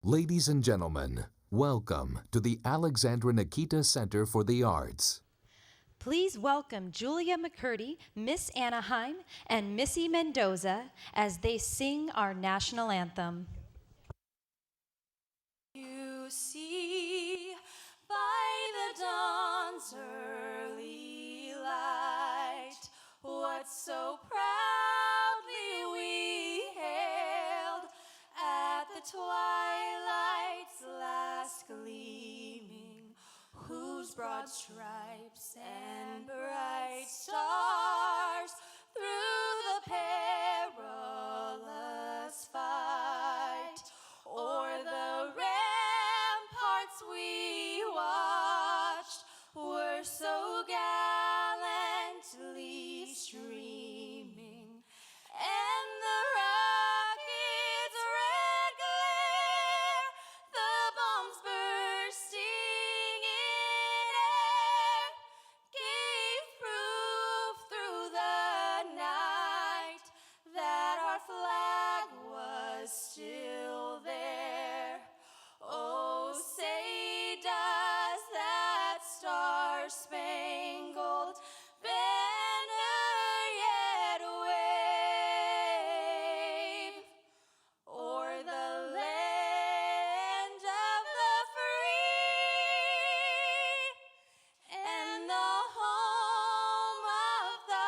Ladies and gentlemen, welcome to the Alexandra Nikita Center for the Arts. Please welcome Julia McCurdy, Miss Anaheim, and Missy Mendoza as they sing our national anthem. You see, by the dawn's early light, what so proudly we hailed at the twilight's last gleaming, whose broad stripes and bright stars through the perilous fight o'er the ramparts we watched were so gallantly streaming, and the rocket's red glare, the bombs bursting in air, gave proof through the night that our flag was still there. Oh, say does that star-spangled banner yet wave o'er the land of the free and the home of the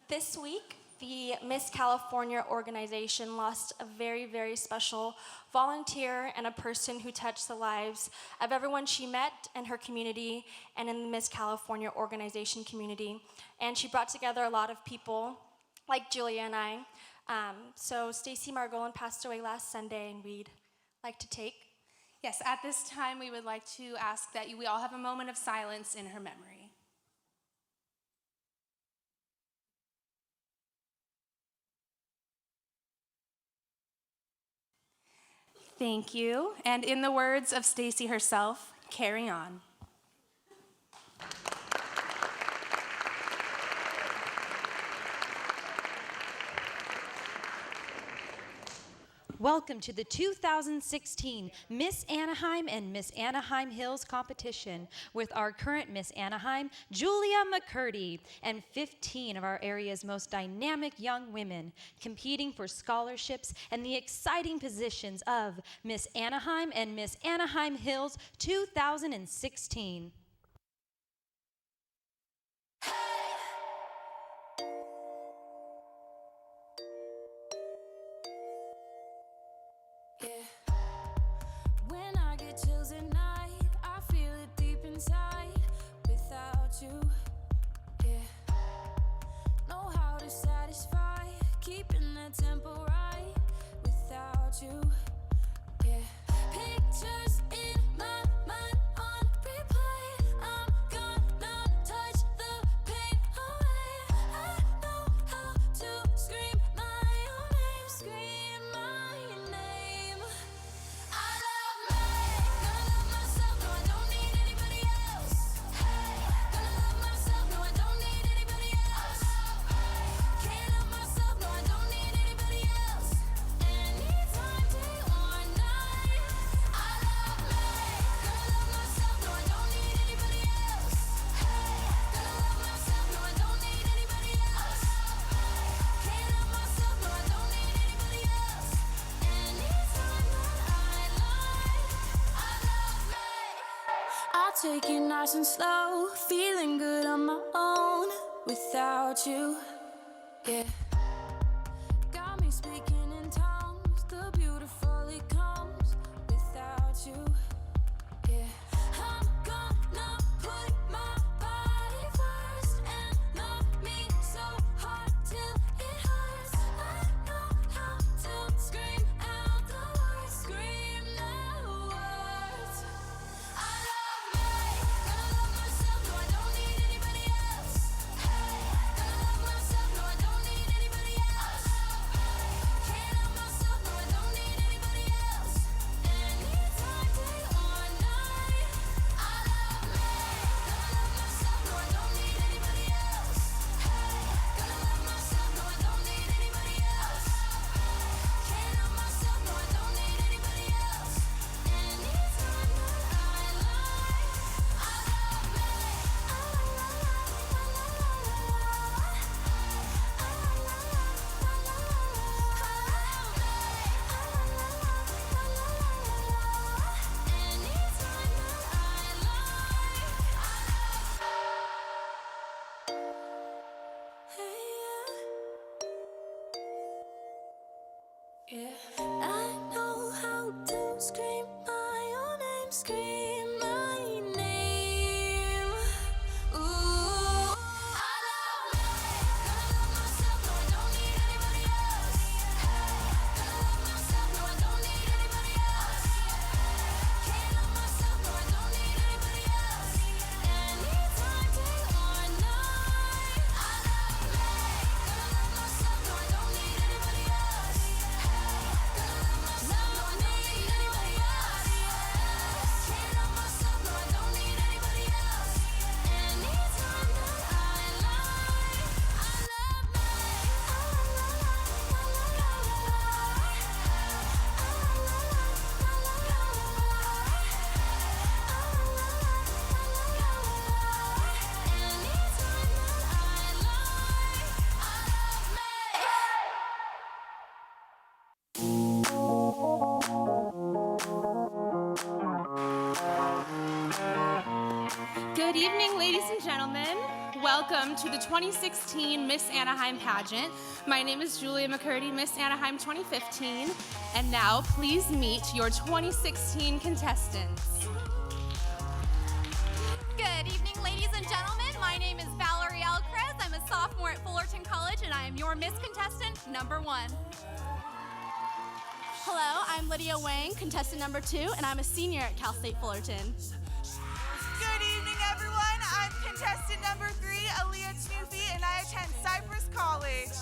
This week, the Miss California organization lost a very, very special volunteer and a person who touched the lives of everyone she met in her community and in the Miss California organization community. And she brought together a lot of people, like Julia and I. So Stacy Margolin passed away last Sunday, and we'd like to take. Yes, at this time, we would like to ask that we all have a moment of silence in her memory. Thank you. And in the words of Stacy herself, carry on. Welcome to the 2016 Miss Anaheim and Miss Anaheim Hills competition with our current Miss Anaheim, Julia McCurdy, and 15 of our area's most dynamic young women competing for scholarships and the exciting positions of Miss Anaheim and Miss Anaheim Hills 2016. When I get chills at night, I feel it deep inside. Without you, yeah, know how to satisfy, keeping the tempo right. Without you, yeah, pictures in my mind on replay. I'm gonna touch the pain away. I know how to scream my own name, scream my name. I love me, gonna love myself, no I don't need anybody else. Hey, gonna love myself, no I don't need anybody else. Can't love myself, no I don't need anybody else. Anytime, day or night. I love me, gonna love myself, no I don't need anybody else. Hey, gonna love myself, no I don't need anybody else. Can't love myself, no I don't need anybody else. Anytime that I like, I love me. I take it nice and slow, feeling good on my own. without you. Yeah. Got me speaking in tongues. The beautiful it comes without you. Yeah. I'm gonna put my body first and love me so hard till it hurts. I know how to scream out the words, scream the words. I love me, gonna love myself, no I don't need anybody else. Hey, gonna love myself, no I don't need anybody else. Can't love myself, no I don't need anybody else. Anytime, day or night. I love me, gonna love myself, no I don't need anybody else. Hey, gonna love myself, no I don't need anybody else. Can't love myself, no I don't need anybody else. Anytime that I lie, I love me. Yeah. I know how to scream my own name, scream my name. Ooh, I love me, gonna love myself, no I don't need anybody else. Hey, gonna love myself, no I don't need anybody else. Can't love myself, no I don't need anybody else. Anytime, day or night. I love me, gonna love myself, no I don't need anybody else. Good evening, ladies and gentlemen. Welcome to the 2016 Miss Anaheim pageant. My name is Julia McCurdy, Miss Anaheim 2015. And now, please meet your 2016 contestants. Good evening, ladies and gentlemen. My name is Valerie Alcrez. I'm a sophomore at Fullerton College, and I am your Miss Contestant number 1. Hello, I'm Lydia Wang, contestant number 2, and I'm a senior at Cal State Fullerton. Good evening, everyone. I'm contestant number 3, Aaliyah Tnoufi, and I attend Cypress College.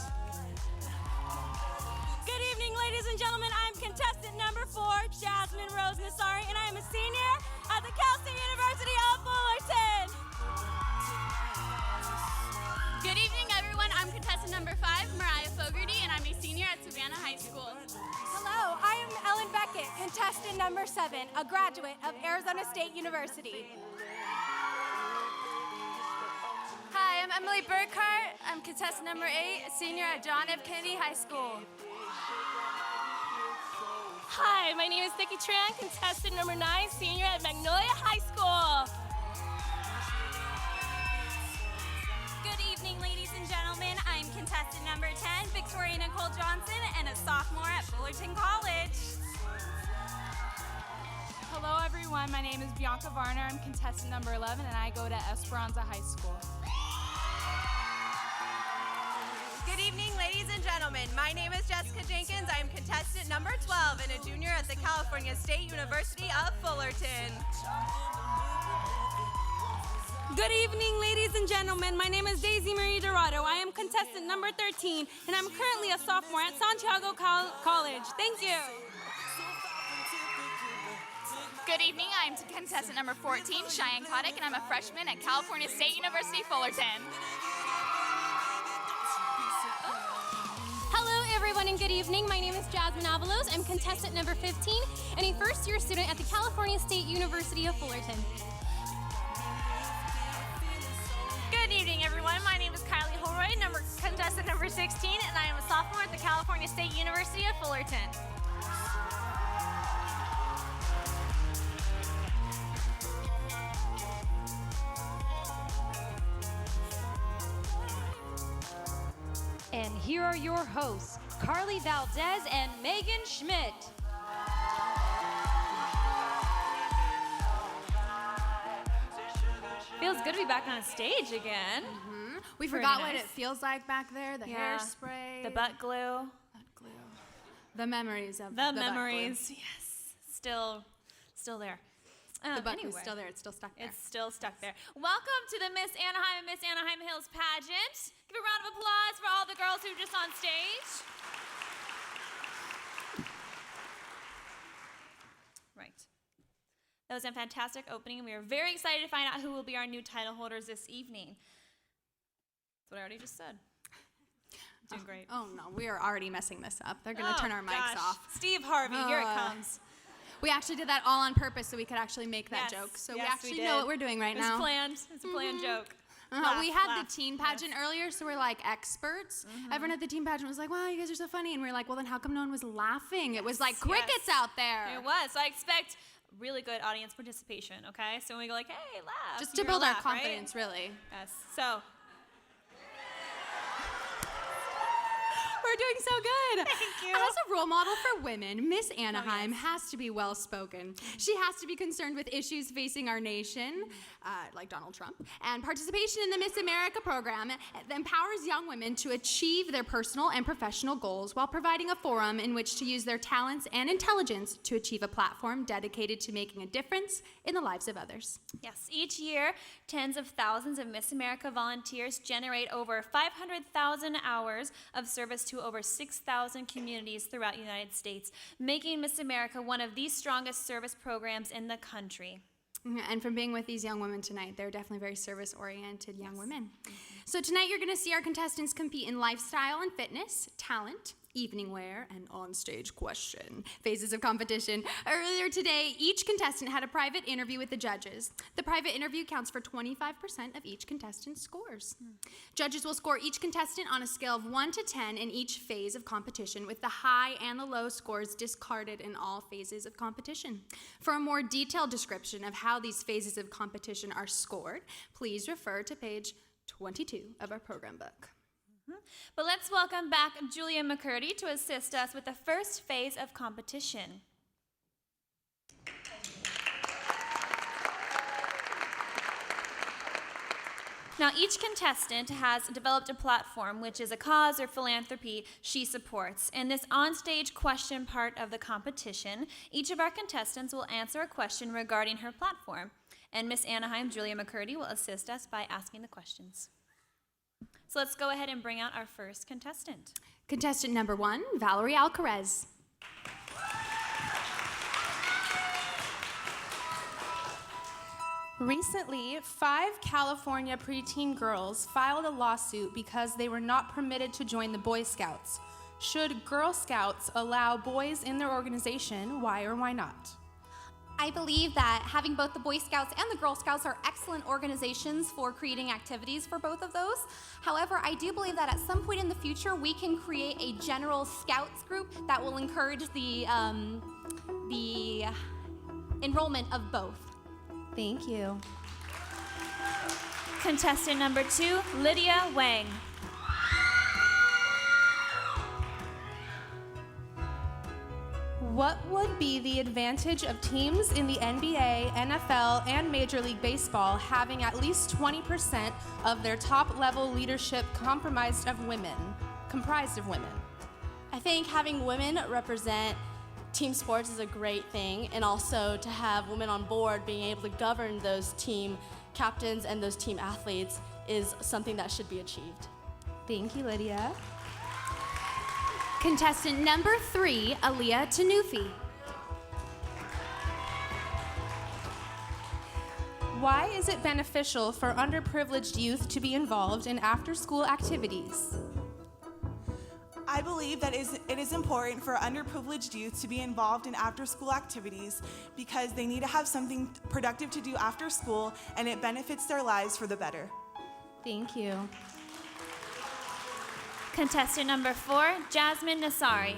Good evening, ladies and gentlemen. I'm contestant number 4, Jasmine Rose Nassari, and I am a senior at the Cal State University of Fullerton. Good evening, everyone. I'm contestant number 5, Mariah Fogarty, and I'm a senior at Savannah High School. Hello, I am Ellen Beckett, contestant number 7, a graduate of Arizona State University. Hi, I'm Emily Burkhart. I'm contestant number 8, a senior at John F. Kennedy High School. Hi, my name is Nikki Tran, contestant number 9, senior at Magnolia High School. Good evening, ladies and gentlemen. I'm contestant number 10, Victoria Nicole Johnson, and a sophomore at Fullerton College. Hello, everyone. My name is Bianca Varner. I'm contestant number 11, and I go to Esperanza High School. Good evening, ladies and gentlemen. My name is Jessica Jenkins. I am contestant number 12 and a junior at the California State University of Fullerton. Good evening, ladies and gentlemen. My name is Daisy Marie Dorado. I am contestant number 13, and I'm currently a sophomore at Santiago College. Thank you. Good evening, I'm contestant number 14, Cheyenne Kotick, and I'm a freshman at California State University, Fullerton. Hello, everyone, and good evening. My name is Jasmine Avalos. I'm contestant number 15 and a first-year student at the California State University of Fullerton. Good evening, everyone. My name is Kylie Holroyd, contestant number 16, and I am a sophomore at the California State University of Fullerton. And here are your hosts, Carly Valdez and Megan Schmidt. Feels good to be back on stage again. We Pretty forgot what nice. it feels like back there. The Yeah. hairspray. The butt glue. Butt glue. The memories of The butt glue. memories. Yes. Still there. The butt Anyway. glue's still there. It's still stuck there. It's still stuck there. Welcome to the Miss Anaheim and Miss Anaheim Hills pageant. Give a round of applause for all the girls who are just on stage. Right. That was a fantastic opening. We are very excited to find out who will be our new title holders this evening. That's what I already just said. Doing great. Oh no, we are already messing this up. They're gonna turn our mics gosh. off. Steve Harvey, here it comes. We actually did that all on purpose so we could actually make that Yes, joke. So yes, we actually we know did. what we're doing right It's now. planned. It's a planned joke. Laugh, We had laugh. the teen pageant earlier, so we're like experts. Everyone at the teen pageant was like, wow, you guys are so funny. And we're like, well, then how come no one was laughing? It was like crickets out there. It was. So I expect really good audience participation, okay? So when we go like, hey, laugh. Just to you're gonna build our laugh, right? confidence, really. Yes. So We're doing so good. Thank you. As a role model for women, Miss Anaheim has to be well-spoken. She has to be concerned with issues facing our nation, like Donald Trump, and participation in the Miss America program that empowers young women to achieve their personal and professional goals while providing a forum in which to use their talents and intelligence to achieve a platform dedicated to making a difference in the lives of others. yes, each year, tens of thousands of Miss America volunteers generate over 500,000 hours of service to over 6,000 communities throughout the United States, making Miss America one of the strongest service programs in the country. And from being with these young women tonight, they're definitely very service-oriented young women. So tonight you're going to see our contestants compete in lifestyle and fitness, talent, evening wear, and on-stage question phases of competition. Earlier today, each contestant had a private interview with the judges. The private interview counts for 25% of each contestant's scores. Judges will score each contestant on a scale of 1 to 10 in each phase of competition, with the high and the low scores discarded in all phases of competition. For a more detailed description of how these phases of competition are scored, please refer to page 22 of our program book. But let's welcome back Julia McCurdy to assist us with the first phase of competition. Now, each contestant has developed a platform, which is a cause or philanthropy she supports. In this onstage question part of the competition, each of our contestants will answer a question regarding her platform. And Miss Anaheim, Julia McCurdy, will assist us by asking the questions. So let's go ahead and bring out our first contestant. Contestant number 1, Valerie Alcarez. Recently, 5 California preteen girls filed a lawsuit because they were not permitted to join the Boy Scouts. Should Girl Scouts allow boys in their organization? Why or why not? I believe that having both the Boy Scouts and the Girl Scouts are excellent organizations for creating activities for both of those. However, I do believe that at some point in the future, we can create a general Scouts group that will encourage the enrollment of both. Thank you. Contestant number 2, Lydia Wang. What would be the advantage of teams in the NBA, NFL, and Major League Baseball having at least 20% of their top-level leadership comprised of women? I think having women represent team sports is a great thing, and also to have women on board being able to govern those team captains and those team athletes is something that should be achieved. Thank you, Lydia. Contestant number 3, Aaliyah Tanufi. Why is it beneficial for underprivileged youth to be involved in after-school activities? I believe that it is important for underprivileged youth to be involved in after-school activities because they need to have something productive to do after school, and it benefits their lives for the better. Thank you. Contestant number 4, Jasmine Nasari.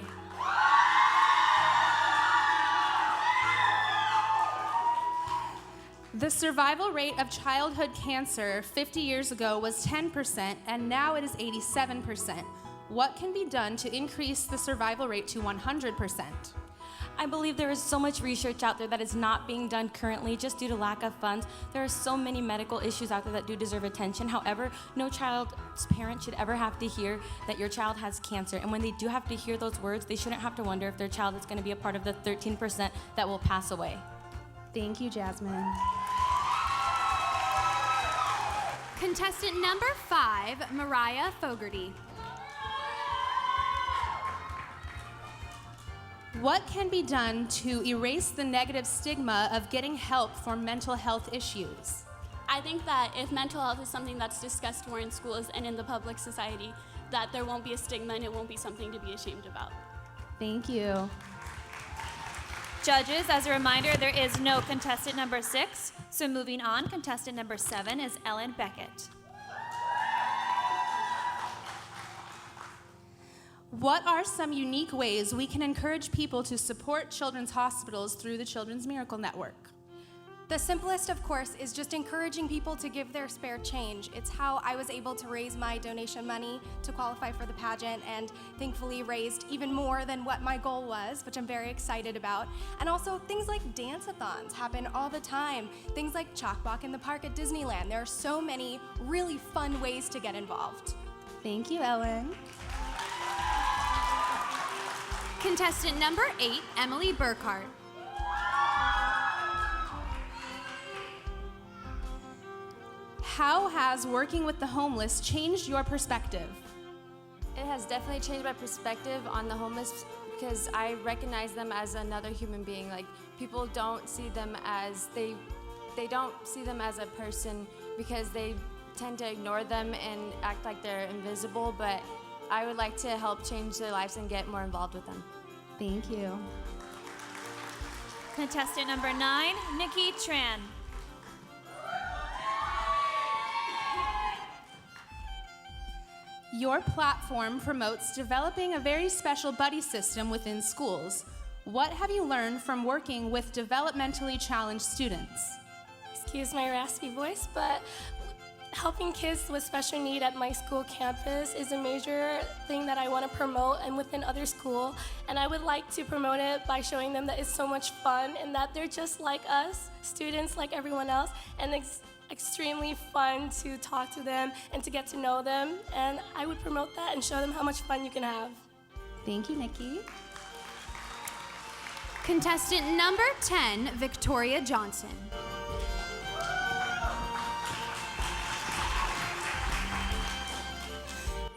The survival rate of childhood cancer 50 years ago was 10%, and now it is 87%. What can be done to increase the survival rate to 100%? I believe there is so much research out there that is not being done currently just due to lack of funds. There are so many medical issues out there that do deserve attention. However, no child's parent should ever have to hear that your child has cancer. And when they do have to hear those words, they shouldn't have to wonder if their child is going to be a part of the 13% that will pass away. Thank you, Jasmine. Contestant number 5, Mariah Fogarty. What can be done to erase the negative stigma of getting help for mental health issues? I think that if mental health is something that's discussed more in schools and in the public society, that there won't be a stigma and it won't be something to be ashamed about. Thank you. Judges, as a reminder, there is no contestant number 6. So moving on, contestant number 7 is Ellen Beckett. What are some unique ways we can encourage people to support children's hospitals through the Children's Miracle Network? The simplest, of course, is just encouraging people to give their spare change. It's how I was able to raise my donation money to qualify for the pageant, and thankfully raised even more than what my goal was, which I'm very excited about. And also things like dance-a-thons happen all the time. Things like Chalk Walk in the Park at Disneyland. There are so many really fun ways to get involved. Thank you, Ellen. Contestant number 8, Emily Burkhart. How has working with the homeless changed your perspective? It has definitely changed my perspective on the homeless because I recognize them as another human being. Like, people don't see them as they don't see them as a person because they tend to ignore them and act like they're invisible, but I would like to help change their lives and get more involved with them. Thank you. Contestant number 9, Nikki Tran. Your platform promotes developing a very special buddy system within schools. What have you learned from working with developmentally challenged students? Excuse my raspy voice, but helping kids with special need at my school campus is a major thing that I want to promote and within other school. And I would like to promote it by showing them that it's so much fun and that they're just like us, students like everyone else, and it's extremely fun to talk to them and to get to know them. And I would promote that and show them how much fun you can have. Thank you, Nikki. Contestant number 10, Victoria Johnson.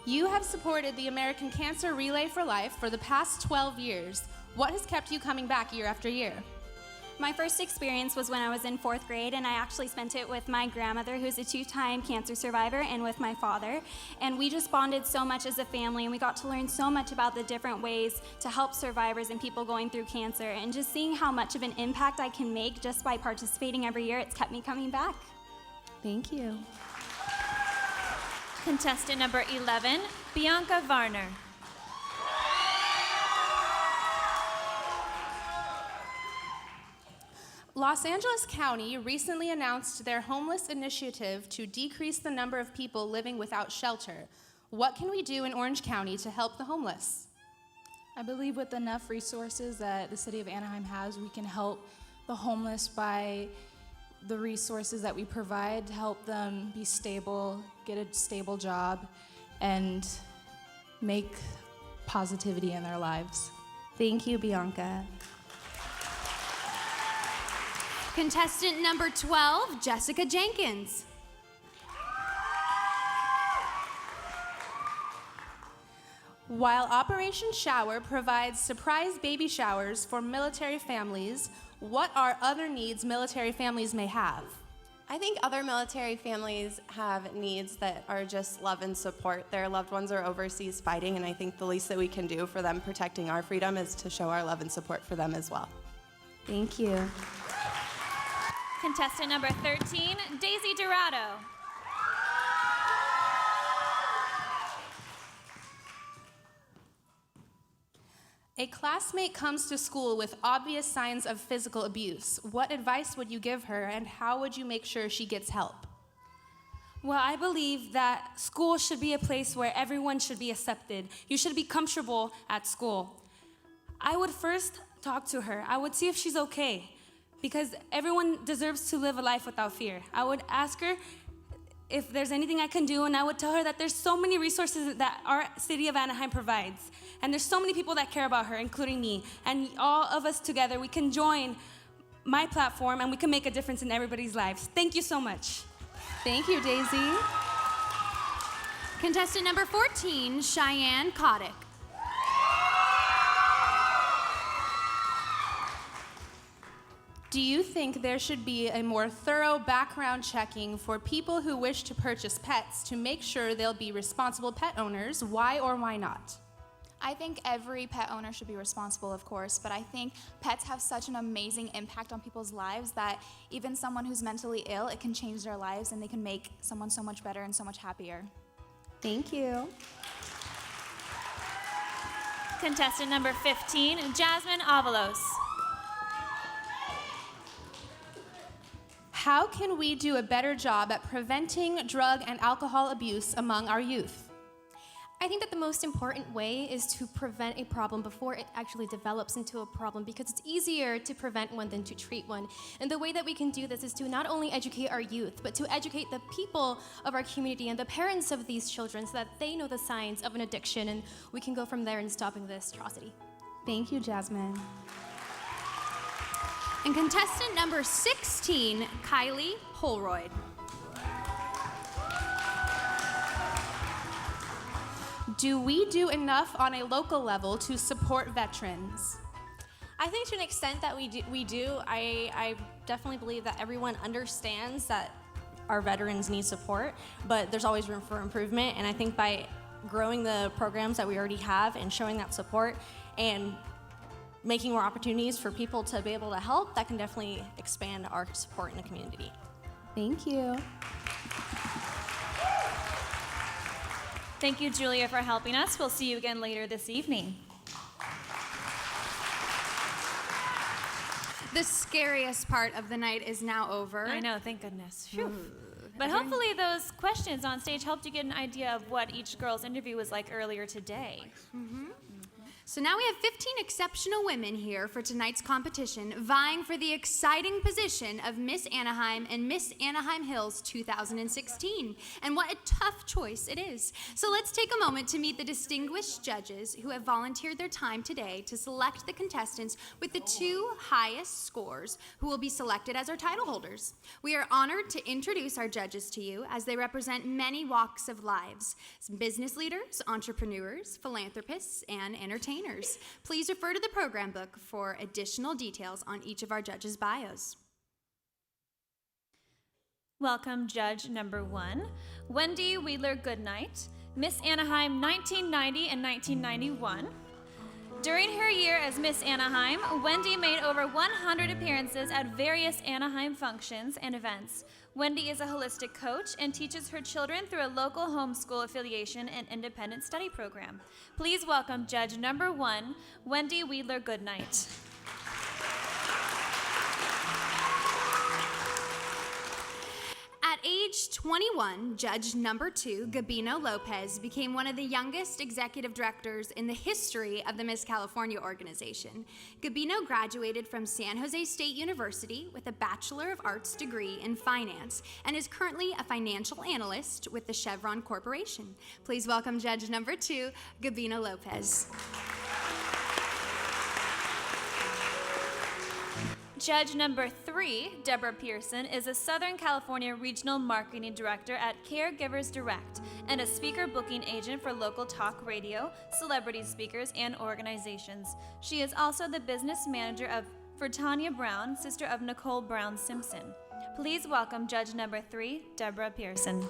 You have supported the American Cancer Relay for Life for the past 12 years. What has kept you coming back year after year? My first experience was when I was in 4th grade, and I actually spent it with my grandmother, who's a 2-time cancer survivor, and with my father. And we just bonded so much as a family, and we got to learn so much about the different ways to help survivors and people going through cancer. And just seeing how much of an impact I can make just by participating every year, it's kept me coming back. Thank you. Contestant number 11, Bianca Varner. Los Angeles County recently announced their homeless initiative to decrease the number of people living without shelter. What can we do in Orange County to help the homeless? I believe with enough resources that the city of Anaheim has, we can help the homeless by the resources that we provide to help them be stable, get a stable job, and make positivity in their lives. Thank you, Bianca. Contestant number 12, Jessica Jenkins. While Operation Shower provides surprise baby showers for military families, what are other needs military families may have? I think other military families have needs that are just love and support. Their loved ones are overseas fighting, and I think the least that we can do for them protecting our freedom is to show our love and support for them as well. Thank you. Contestant number 13, Daisy Dorado. A classmate comes to school with obvious signs of physical abuse. What advice would you give her, and how would you make sure she gets help? Well, I believe that school should be a place where everyone should be accepted. You should be comfortable at school. I would first talk to her. I would see if she's okay, because everyone deserves to live a life without fear. I would ask her if there's anything I can do, and I would tell her that there's so many resources that our city of Anaheim provides. And there's so many people that care about her, including me. And all of us together, we can join my platform and we can make a difference in everybody's lives. Thank you so much. Thank you, Daisy. Contestant number 14, Cheyenne Kotick. Do you think there should be a more thorough background checking for people who wish to purchase pets to make sure they'll be responsible pet owners? Why or why not? I think every pet owner should be responsible, of course, but I think pets have such an amazing impact on people's lives that even someone who's mentally ill, it can change their lives and they can make someone so much better and so much happier. Thank you. Contestant number 15, Jasmine Avalos. How can we do a better job at preventing drug and alcohol abuse among our youth? I think that the most important way is to prevent a problem before it actually develops into a problem, because it's easier to prevent one than to treat one. And the way that we can do this is to not only educate our youth, but to educate the people of our community and the parents of these children so that they know the signs of an addiction, and we can go from there in stopping this atrocity. Thank you, Jasmine. And contestant number 16, Kylie Holroyd. Do we do enough on a local level to support veterans? I think to an extent that we do. I definitely believe that everyone understands that our veterans need support, but there's always room for improvement. And I think by growing the programs that we already have and showing that support and making more opportunities for people to be able to help, that can definitely expand our support in the community. Thank you. Thank you, Julia, for helping us. We'll see you again later this evening. The scariest part of the night is now over. I know, thank goodness. Phew. But hopefully those questions on stage helped you get an idea of what each girl's interview was like earlier today. So now we have 15 exceptional women here for tonight's competition, vying for the exciting position of Miss Anaheim and Miss Anaheim Hills 2016. And what a tough choice it is. So let's take a moment to meet the distinguished judges who have volunteered their time today to select the contestants with the 2 highest scores, who will be selected as our title holders. We are honored to introduce our judges to you, as they represent many walks of lives: business leaders, entrepreneurs, philanthropists, and entertainers. Please refer to the program book for additional details on each of our judges' bios. Welcome, judge number 1, Wendy Wheeler Goodnight, Miss Anaheim 1990 and 1991. During her year as Miss Anaheim, Wendy made over 100 appearances at various Anaheim functions and events. Wendy is a holistic coach and teaches her children through a local homeschool affiliation and independent study program. Please welcome judge number 1, Wendy Wheeler Goodnight. At age 21, judge number 2, Gabino Lopez, became one of the youngest executive directors in the history of the Miss California organization. Gabino graduated from San Jose State University with a Bachelor of Arts degree in finance and is currently a financial analyst with the Chevron Corporation. Please welcome judge number 2, Gabino Lopez. Judge number 3, Deborah Pearson, is a Southern California Regional Marketing Director at Caregivers Direct and a speaker booking agent for local talk radio, celebrity speakers, and organizations. She is also the business manager for Tanya Brown, sister of Nicole Brown Simpson. Please welcome judge number 3, Deborah Pearson.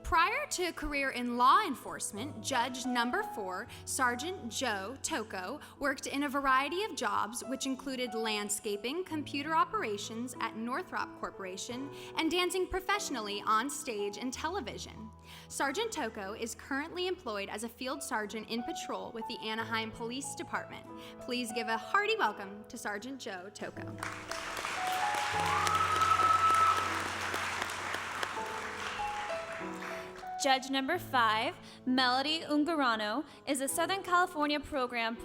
Prior to a career in law enforcement, judge number 4, Sergeant Joe Tocco, worked in a variety of jobs which included landscaping, computer operations at Northrop Corporation, and dancing professionally on stage and television. Sergeant Tocco is currently employed as a field sergeant in patrol with the Anaheim Police Department. Please give a hearty welcome to Sergeant Joe Tocco. Judge number 5, Melody Ungarano, is a Southern California program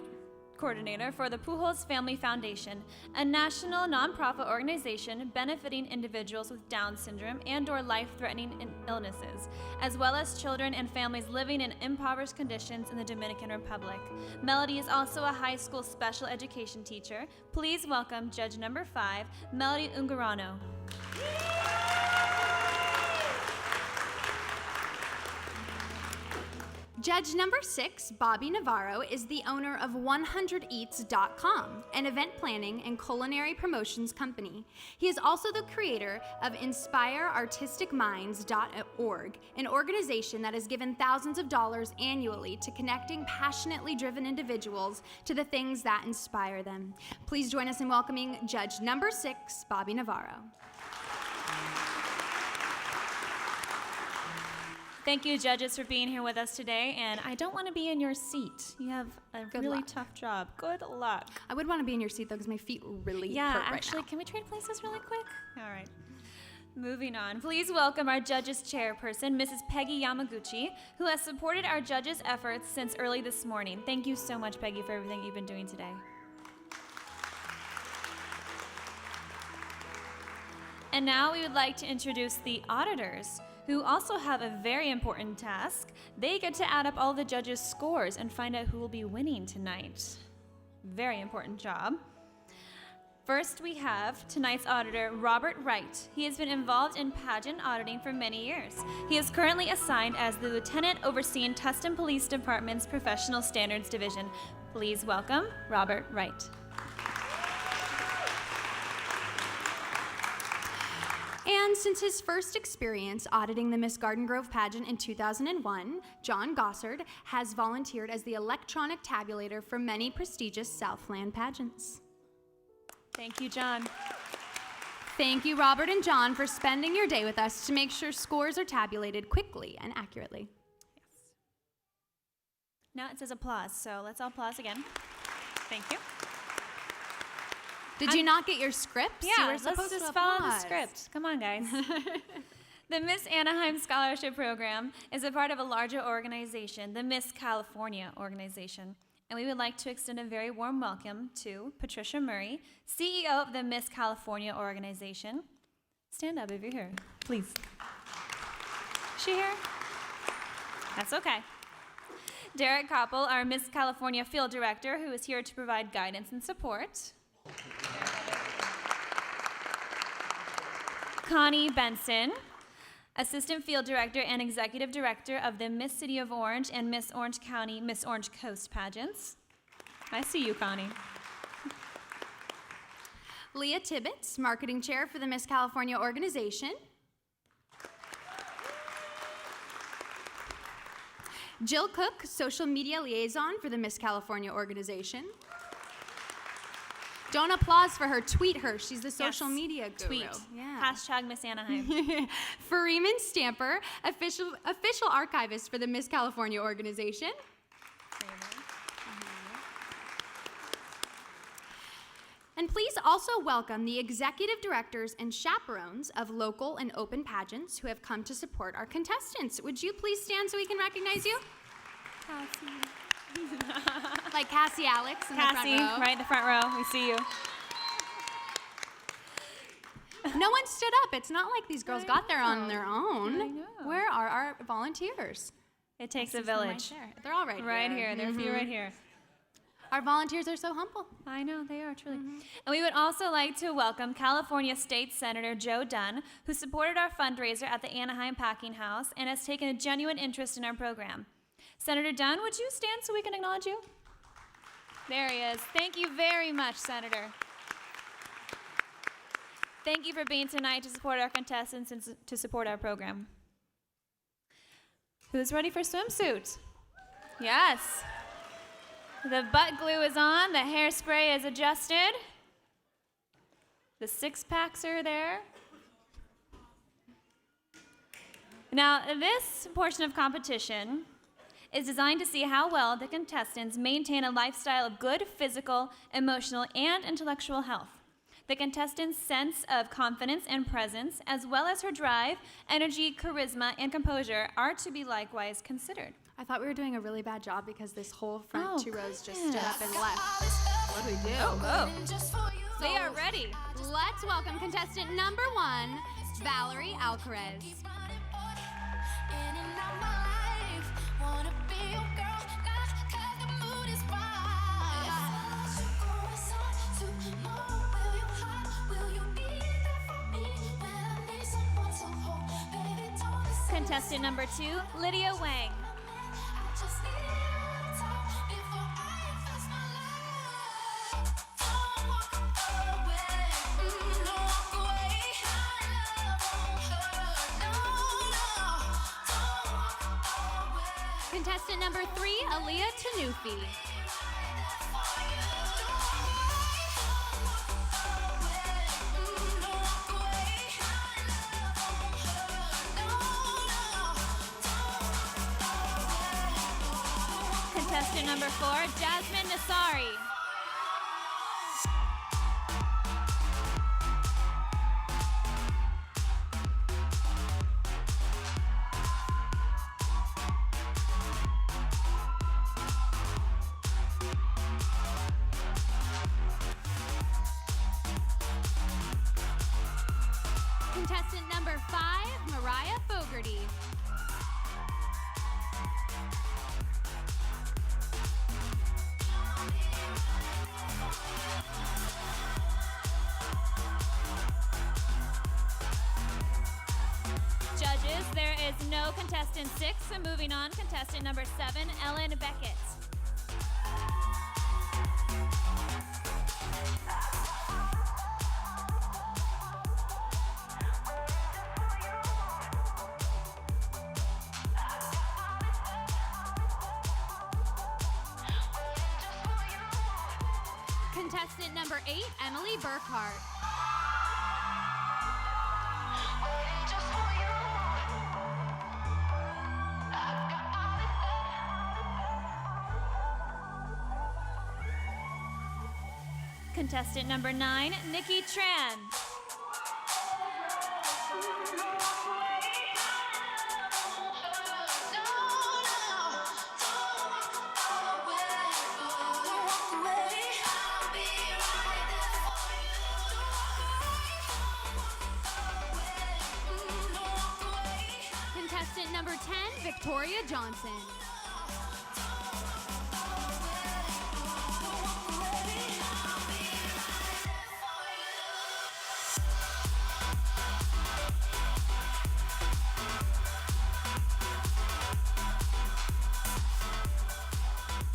coordinator for the Pujols Family Foundation, a national nonprofit organization benefiting individuals with Down syndrome and/or life-threatening illnesses, as well as children and families living in impoverished conditions in the Dominican Republic. Melody is also a high school special education teacher. Please welcome Judge number 5, Melody Ungarano. Judge number 6, Bobby Navarro, is the owner of 100eats.com, an event planning and culinary promotions company. He is also the creator of InspireArtisticMinds.org, an organization that has given thousands of dollars annually to connecting passionately driven individuals to the things that inspire them. Please join us in welcoming Judge number 6, Bobby Navarro. Thank you, judges, for being here with us today, and I don't want to be in your seat. You have a really tough job. Good luck. I would want to be in your seat, though, because my feet really hurt right actually, now. can we trade places really quick? All right. Moving on. Please welcome our judges chairperson, Mrs. Peggy Yamaguchi, who has supported our judges' efforts since early this morning. Thank you so much, Peggy, for everything you've been doing today. And now we would like to introduce the auditors, who also have a very important task. They get to add up all the judges' scores and find out who will be winning tonight. Very important job. First, we have tonight's auditor, Robert Wright. He has been involved in pageant auditing for many years. He is currently assigned as the lieutenant overseeing Tustin Police Department's Professional Standards Division. Please welcome Robert Wright. And since his first experience auditing the Miss Garden Grove pageant in 2001, John Gossard has volunteered as the electronic tabulator for many prestigious Southland pageants. Thank you, John. Thank you, Robert and John, for spending your day with us to make sure scores are tabulated quickly and accurately. Yes. Now it says applause, so let's all applause again. Thank you. Did you not get your scripts? Yeah, you were supposed let's just to follow the applause. script. Come on, guys. The Miss Anaheim Scholarship Program is a part of a larger organization, the Miss California organization. And we would like to extend a very warm welcome to Patricia Murray, CEO of the Miss California organization. Stand up if you're here, please. Is she here? That's okay. Derek Koppel, our Miss California Field Director, who is here to provide guidance and support. Connie Benson, Assistant Field Director and Executive Director of the Miss City of Orange and Miss Orange County, Miss Orange Coast pageants. I see you, Connie. Leah Tibbetts, Marketing Chair for the Miss California organization. Jill Cook, Social Media Liaison for the Miss California organization. Don't applause for her, tweet her. She's the social media guru. Tweet. Yeah. Hashtag Miss Anaheim. Freeman Stamper, official archivist for the Miss California organization. And please also welcome the executive directors and chaperones of local and open pageants who have come to support our contestants. Would you please stand so we can recognize you? Like Cassie Alex in the front row. Right in the front row. We see you. No one stood up. It's not like these girls got there on their own. I know. Where are our volunteers? It takes a village. They're all right here. Right here. There are a few right here. Our volunteers are so humble. I know, they are, truly. And we would also like to welcome California State Senator Joe Dunn, who supported our fundraiser at the Anaheim Packing House and has taken a genuine interest in our program. Senator Dunn, would you stand so we can acknowledge you? There he is. Thank you very much, Senator. Thank you for being tonight to support our contestants and to support our program. Who's ready for swimsuit? Yes. The butt glue is on, the hairspray is adjusted. The six-packs are there. Now, this portion of competition is designed to see how well the contestants maintain a lifestyle of good physical, emotional, and intellectual health. The contestant's sense of confidence and presence, as well as her drive, energy, charisma, and composure, are to be likewise considered. I thought we were doing a really bad job because this whole front Oh, two rows just goodness. stood up and left. What do we do? They are ready. Let's welcome contestant number 1, Valerie Alcarez. Contestant number 2, Lydia Wang. Contestant number 3, Aaliyah Tanufi. Contestant number 4, Jasmine Nasari. Contestant number 5, Mariah Fogarty. Judges, there is no contestant 6, so moving on, contestant number 7, Ellen Beckett. Contestant number 8, Emily Burkhart. Contestant number 9, Nikki Tran. Contestant number 10, Victoria Johnson.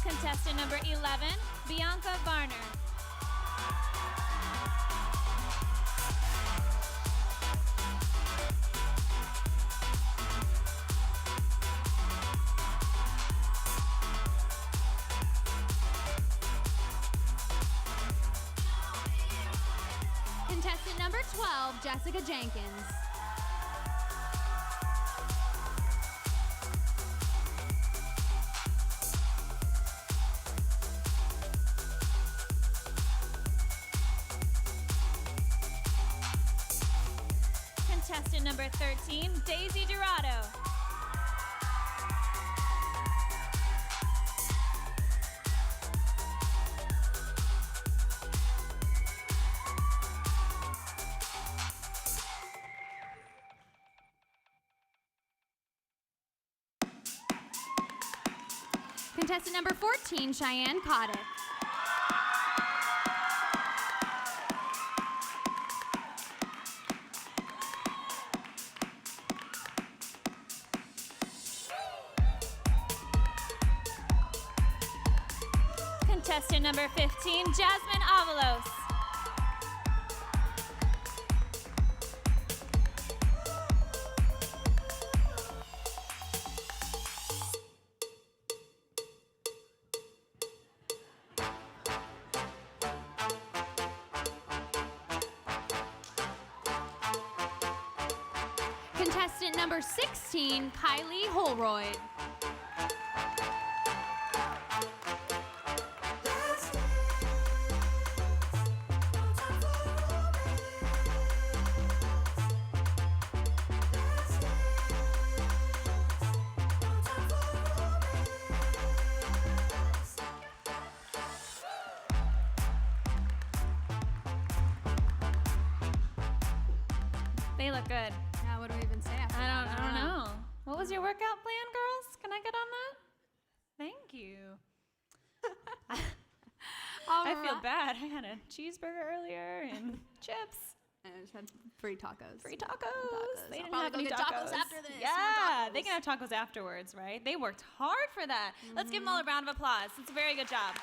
Contestant number 11, Bianca Varner. Contestant number 12, Jessica Jenkins. Contestant number 13, Daisy Dorado. Contestant number 14, Cheyenne Cottick. Contestant number 15, Jasmine Avalos. Contestant number 16, Kylie Holroyd. They look good. Yeah, what do we even say after I that? don't know. What was your workout plan, girls? Can I get on that? Thank you. I feel bad. I had a cheeseburger earlier and chips. And I just had free tacos. Free tacos. They didn't I'll have probably any go get tacos. tacos after this. Yeah, More they can have tacos afterwards, right? They worked hard for that. Let's give them all a round of applause. It's a very good job.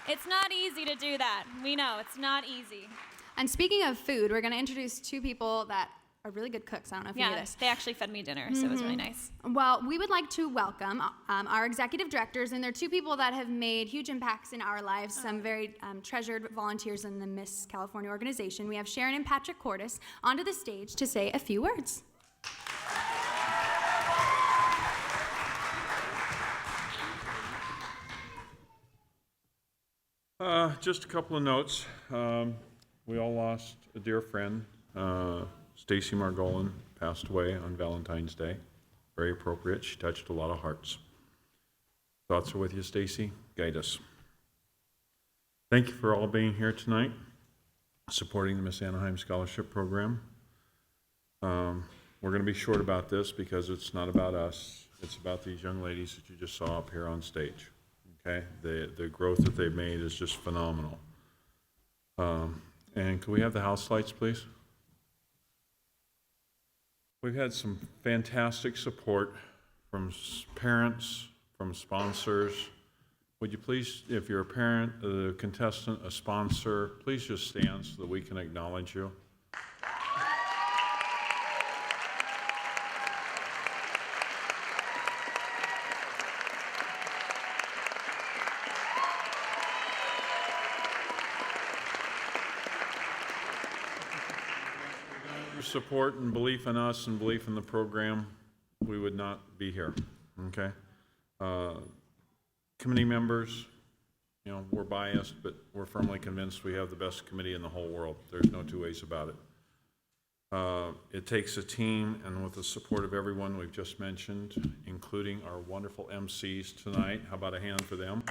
It's not easy to do that. We know it's not easy. And speaking of food, we're going to introduce two people that are really good cooks. I don't know if you knew this. They actually fed me dinner, so it was really nice. Well, we would like to welcome our executive directors, and they're two people that have made huge impacts in our lives, some very treasured volunteers in the Miss California organization. We have Sharon and Patrick Cordes onto the stage to say a few words. Just a couple of notes. We all lost a dear friend. Stacy Margolin passed away on Valentine's Day. Very appropriate. She touched a lot of hearts. Thoughts are with you, Stacy. Guide us. Thank you for all being here tonight, supporting the Miss Anaheim Scholarship Program. We're going to be short about this because it's not about us. It's about these young ladies that you just saw up here on stage. Okay? The growth that they've made is just phenomenal. And can we have the house lights, please? We've had some fantastic support from parents, from sponsors. Would you please, if you're a parent, a contestant, a sponsor, please just stand so that we can acknowledge you. Support and belief in us and belief in the program, we would not be here, okay? Committee members, you know, we're biased, but we're firmly convinced we have the best committee in the whole world. There's no two ways about it. It takes a team, and with the support of everyone we've just mentioned, including our wonderful MCs tonight. How about a hand for them?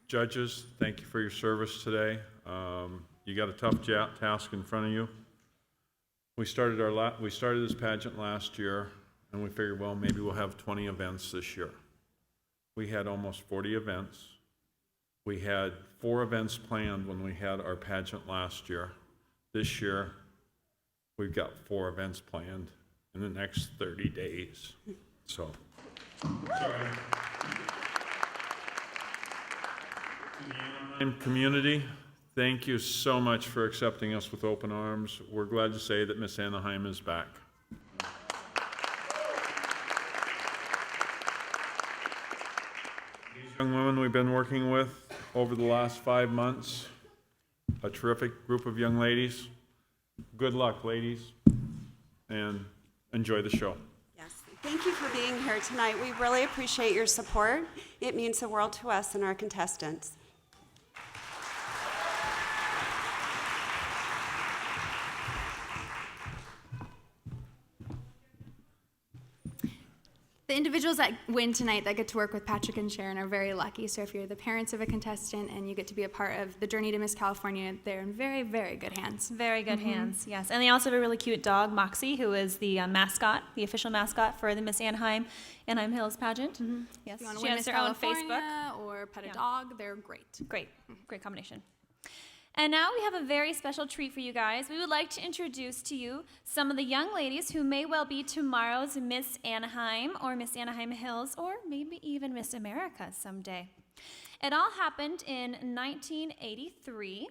Judges, thank you for your service today. You got a tough task in front of you. We started this pageant last year, and we figured, well, maybe we'll have 20 events this year. We had almost 40 events. We had 4 events planned when we had our pageant last year. This year, we've got 4 events planned in the next 30 days. So, sorry. Community, thank you so much for accepting us with open arms. We're glad to say that Miss Anaheim is back. These young women we've been working with over the last 5 months, a terrific group of young ladies. Good luck, ladies, and enjoy the show. Yes, thank you for being here tonight. We really appreciate your support. It means the world to us and our contestants. The individuals that win tonight that get to work with Patrick and Sharon are very lucky. So if you're the parents of a contestant and you get to be a part of the journey to Miss California, they're in very, very good hands. Very good hands, yes. And they also have a really cute dog, Moxie, who is the mascot, the official mascot for the Miss Anaheim Hills pageant. Yes, If you want to she win has Miss her own California Facebook. or pet a dog, they're great. Great, great combination. And now we have a very special treat for you guys. We would like to introduce to you some of the young ladies who may well be tomorrow's Miss Anaheim or Miss Anaheim Hills or maybe even Miss America someday. It all happened in 1983.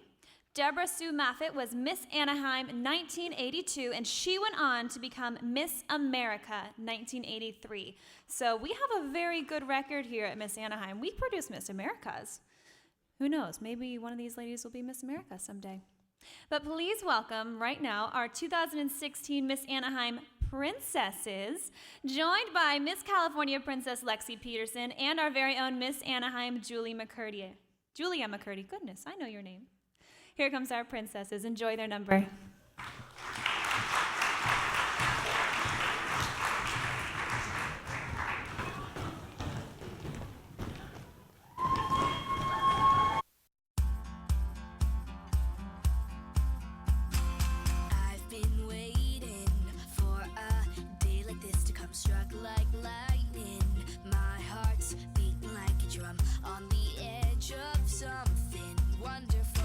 Deborah Sue Maffitt was Miss Anaheim 1982, and she went on to become Miss America 1983. So we have a very good record here at Miss Anaheim. We produce Miss Americas. Who knows, maybe one of these ladies will be Miss America someday. But please welcome right now our 2016 Miss Anaheim Princesses, joined by Miss California Princess Lexi Peterson and our very own Miss Anaheim Julia McCurdy. Goodness, I know your name. Here comes our princesses. Enjoy their number. on the edge of something wonderful.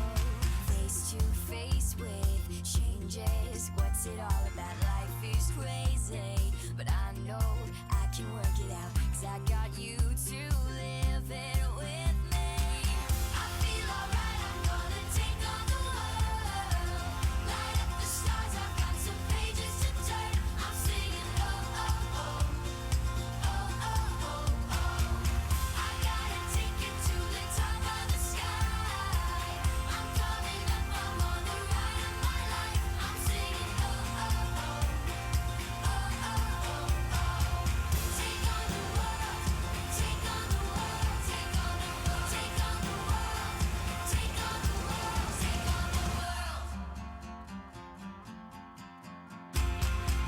Face to face with changes. What's it all about? Life is crazy, but I know I can work it out, 'cause I got you to live it with me. I feel alright, I'm gonna take on the world. Light up the stars, I've got some pages to turn. I'm singing oh, oh, oh. Oh, oh, oh, oh. I gotta take it to the top of the sky. I'm coming up, I'm on the ride of my life. I'm singing oh, oh, oh. Oh, oh, oh, oh. Take on the world, take on the world, take on the world, take on the world, take on the world, take on the world.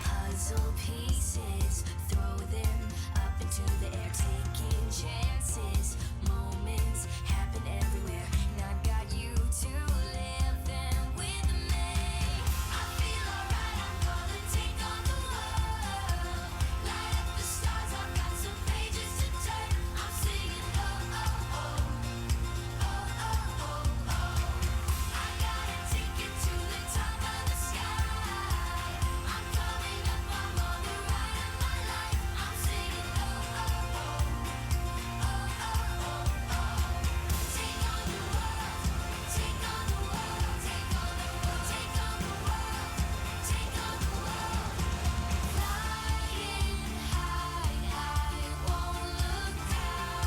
Puzzle pieces, throw them up into the air, taking chances. Moments happen everywhere, and I got you to live them with me. I feel alright, I'm gonna take on the world. Light up the stars, I've got some pages to turn. I'm singing oh, oh, oh. Oh, oh, oh, oh. I gotta take it to the top of the sky. I'm coming up, I'm on the ride of my life. I'm singing oh, oh, oh. Oh, oh, oh, oh. Take on the world, take on the world, take on the world, take on the world, take on the world. Flying high, I won't look down.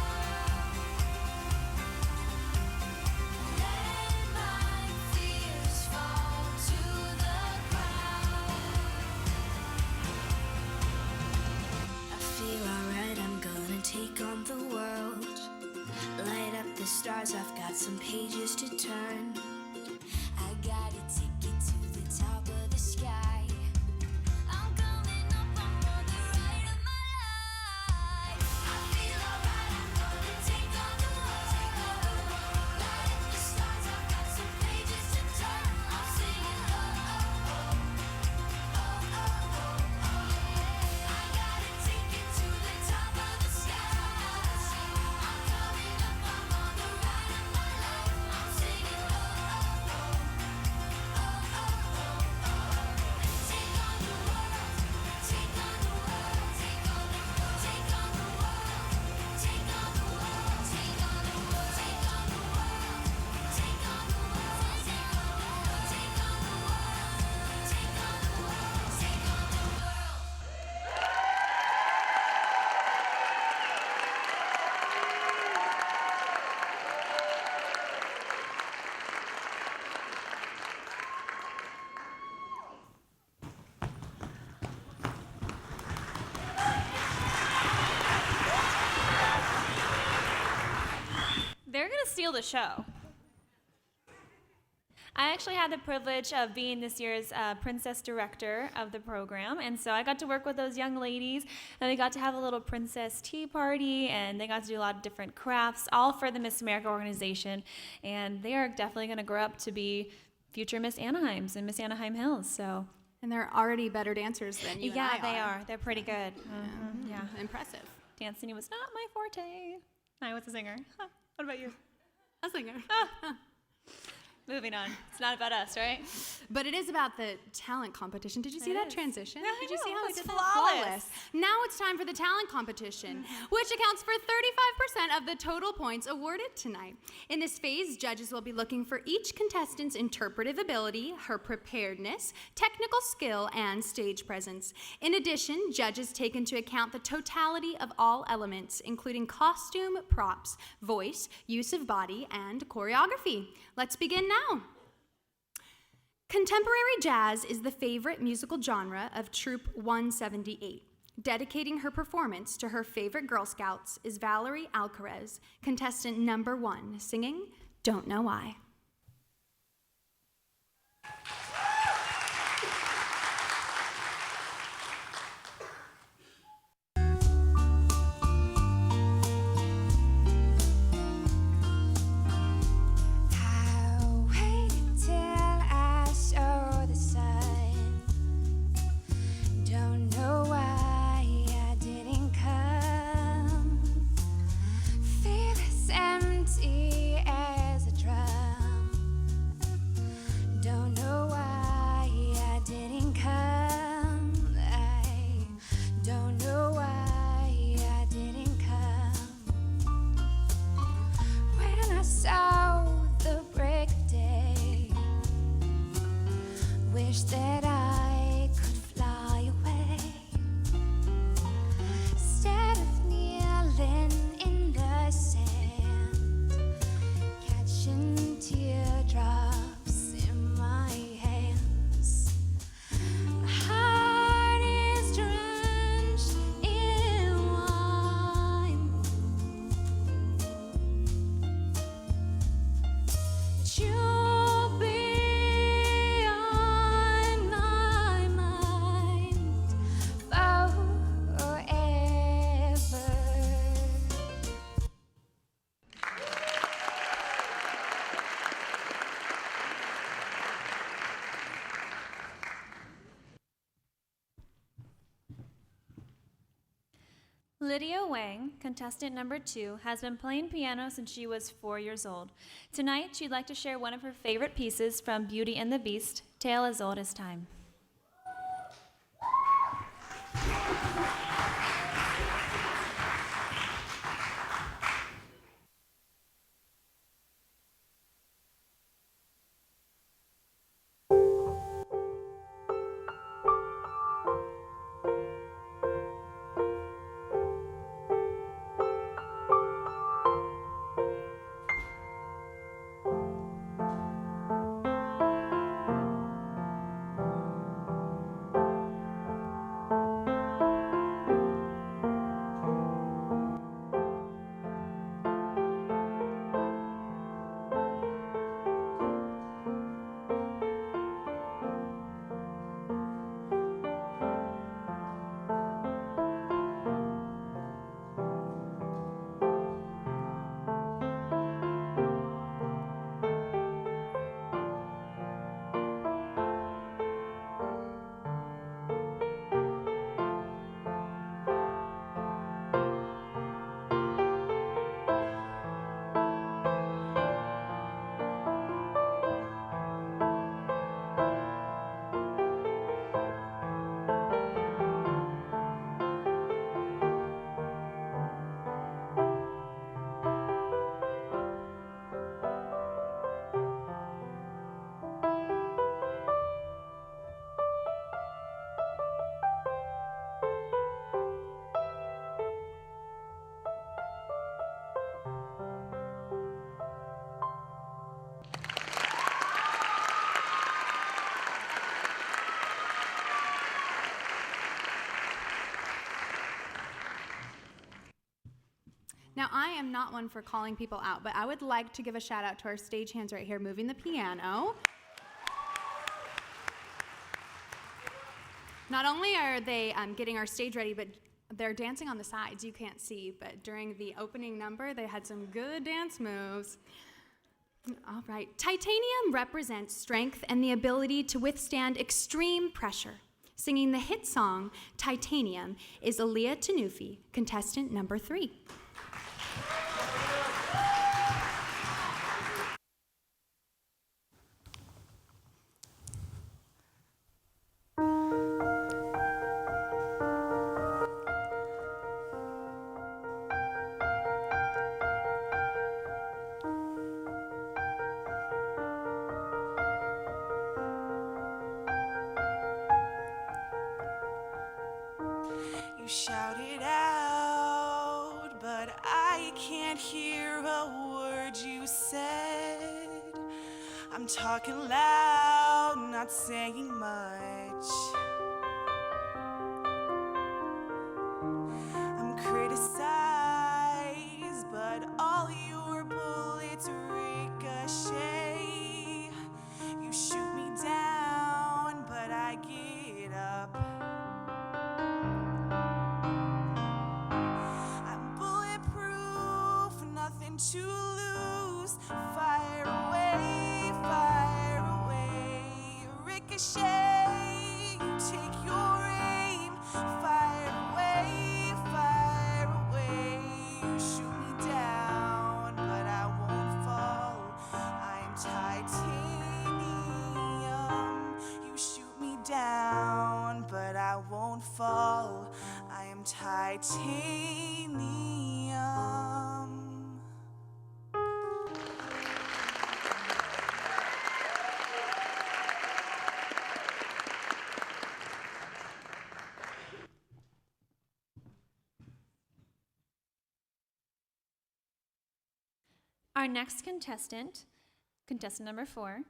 Let my fears fall to the ground. I feel alright, I'm gonna take on the world. Light up the stars, I've got some pages to turn. I gotta take it to the top of the sky. I'm coming up, I'm on the ride of my life. I feel alright, I'm gonna take on the world. Light up the stars, I've got some pages to turn. I'm singing oh, oh, oh. Oh, oh, oh, oh. I gotta take it to the top of the sky. I'm coming up, I'm on the ride of my life. I'm singing oh, oh, oh. Oh, oh, oh, oh. Take on the world, take on the world, take on the world, take on the world, take on the world, take on the world, take on the world, take on the world, take on the world, take on the world, take on the world, take on the world. They're going to steal the show. I actually had the privilege of being this year's princess director of the program, and so I got to work with those young ladies, and they got to have a little princess tea party, and they got to do a lot of different crafts, all for the Miss America organization, and they are definitely going to grow up to be future Miss Anaheims and Miss Anaheim Hills, so. And they're already better dancers than you and I Yeah, they are. They're pretty good. Yeah. Impressive. Dancing was not my forte. I was a singer. Huh. What about you? A singer. Moving on. It's not about us, right? But it is about the talent competition. Did you see It that is. transition? Yeah, I Did you see know. how It we was did flawless. that? Flawless. Now it's time for the talent competition, which accounts for 35% of the total points awarded tonight. In this phase, judges will be looking for each contestant's interpretive ability, her preparedness, technical skill, and stage presence. In addition, judges take into account the totality of all elements, including costume, props, voice, use of body, and choreography. Let's begin now. Contemporary jazz is the favorite musical genre of Troop 178. Dedicating her performance to her favorite Girl Scouts is Valerie Alcarez, contestant number 1, singing Don't Know Why. I'll wait till I saw the sun. Don't know why I didn't come. Fearless and Lydia Wang, contestant number 2, has been playing piano since she was 4 years old. Tonight, she'd like to share one of her favorite pieces from Beauty and the Beast, Tale as Old as Time. Now, I am not one for calling people out, but I would like to give a shout out to our stagehands right here moving the piano. Not only are they getting our stage ready, but they're dancing on the sides. You can't see, but during the opening number, they had some good dance moves. All right. Titanium represents strength and the ability to withstand extreme pressure. Singing the hit song, Titanium, is Aaliyah Tanufi, contestant number 3. You shout it out, but I can't hear a word you said. I'm talking loud, not saying much. I'm criticized, but all your bullets ricochet. You shoot me down, but I get up. To lose, fire away, ricochet, you take your aim, fire away, you shoot me down, but I won't fall, I'm titanium, you shoot me down, but I won't fall, I am titanium. Our next contestant number 4,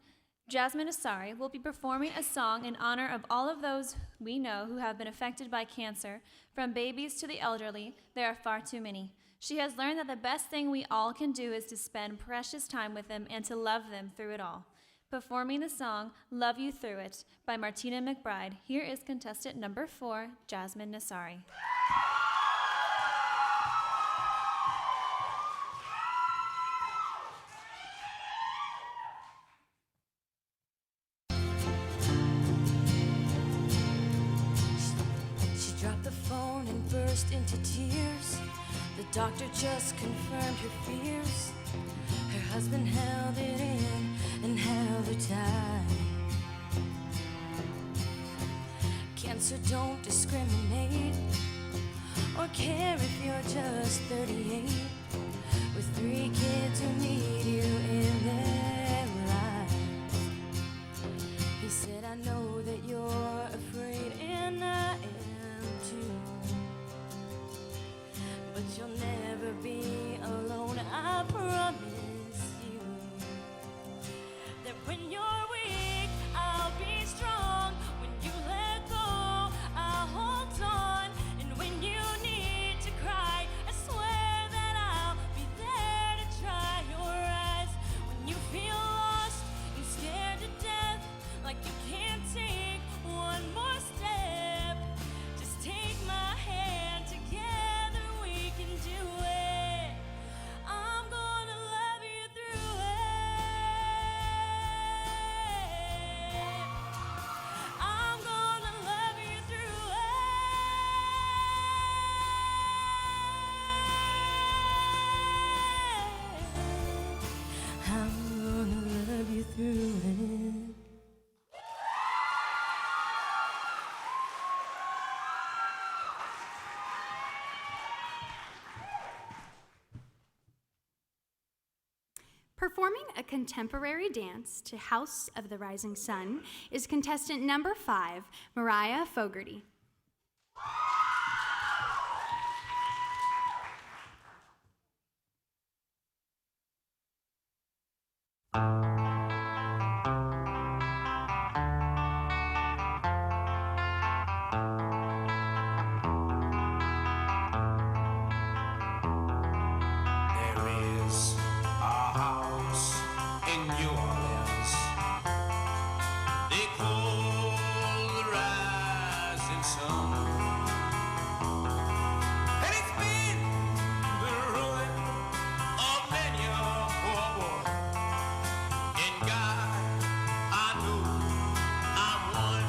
Jasmine Asari, will be performing a song in honor of all of those we know who have been affected by cancer. From babies to the elderly, there are far too many. She has learned that the best thing we all can do is to spend precious time with them and to love them through it all. Performing the song Love You Through It by Martina McBride, here is contestant number 4, Jasmine Nasari. She dropped the phone and burst into tears. Doctor just confirmed her fears. Her husband held it in and held her tight. Cancer don't discriminate or care if you're just 38 with 3 kids who need you in their lives. He said, I know that you're afraid and I am too, but you'll never be alone, I promise you. That when you're weak, I'll be strong. When you let go, I'll hold on. And when you need to cry, I swear that I'll be there to dry your eyes. When you feel lost and scared to death, like you can't take one more step, just take my hand, together we can do it. I'm gonna love you through it. I'm gonna love you through it. I'm gonna love you through it. Performing a contemporary dance to House of the Rising Sun is contestant number 5, Mariah Fogarty. There is a house in New Orleans they call the Rising Sun, and it's been the ruin of many a poor boy. And God, I know I'm one.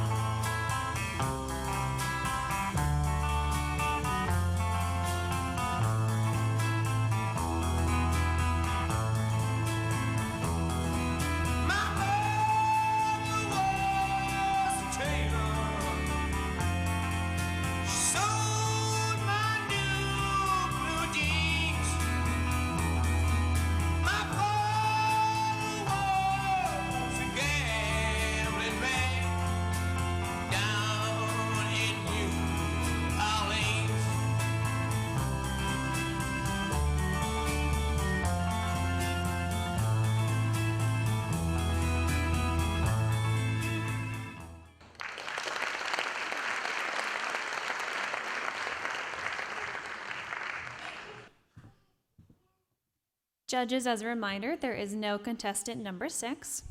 Judges, as a reminder, there is no contestant number 6.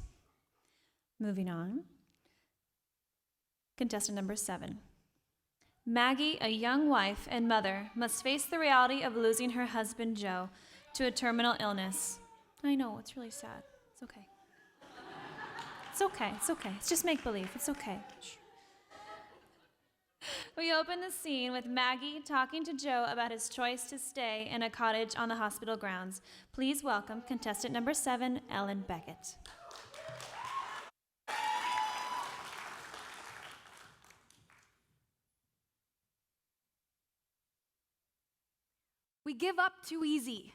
Moving on. Contestant number 7. Maggie, a young wife and mother, must face the reality of losing her husband, Joe, to a terminal illness. I know, it's really sad. It's okay. It's okay, it's okay. It's just make-believe. It's okay. Shh. We open the scene with Maggie talking to Joe about his choice to stay in a cottage on the hospital grounds. Please welcome contestant number 7, Ellen Beckett. We give up too easy.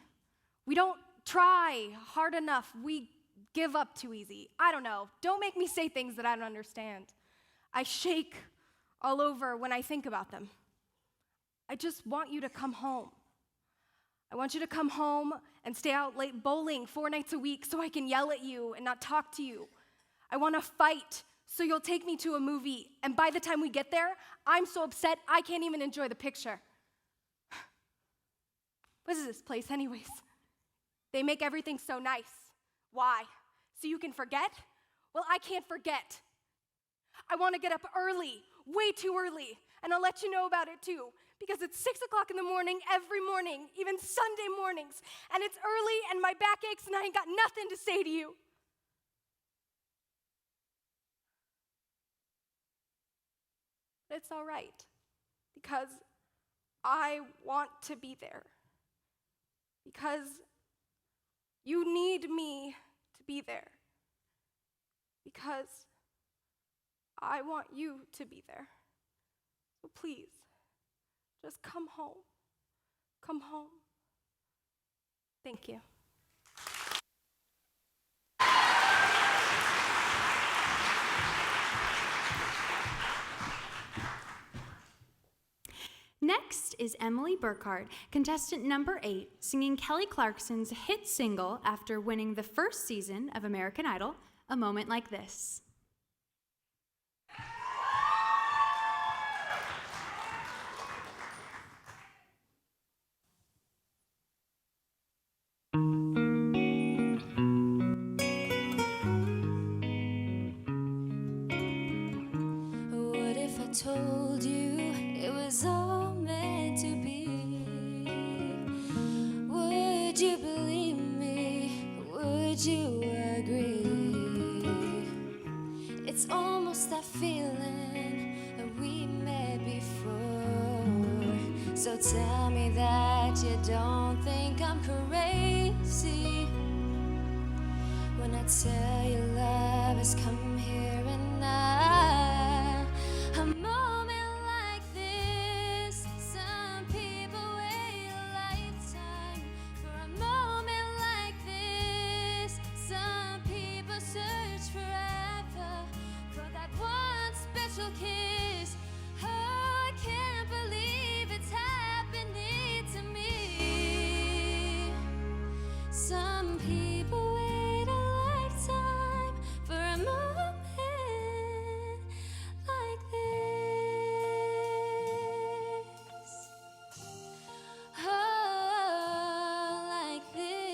We don't try hard enough. We give up too easy. I don't know. Don't make me say things that I don't understand. I shake all over when I think about them. I just want you to come home. I want you to come home and stay out late bowling 4 nights a week so I can yell at you and not talk to you. I want to fight so you'll take me to a movie, and by the time we get there, I'm so upset I can't even enjoy the picture. What is this place anyways? They make everything so nice. Why? So you can forget? Well, I can't forget. I want to get up early, way too early, and I'll let you know about it too, because it's 6 o'clock in the morning every morning, even Sunday mornings, and it's early and my back aches and I ain't got nothing to say to you. But it's all right, because I want to be there. because you need me to be there, because I want you to be there. So please, just come home. Come home. Thank you. Next is Emily Burkhardt, contestant number 8, singing Kelly Clarkson's hit single after winning the first season of American Idol, A Moment Like This. What if I told you it was all meant to be? Would you believe me? Would you agree? It's almost that feeling that we met before. So tell me that you don't think I'm crazy when I tell you love has come here and now. A moment like this, some people wait a lifetime for a moment like this. Some people search forever for that one special kiss. Oh, I can't believe it's happening to me. Some people wait a lifetime for a moment like this. Oh, like this.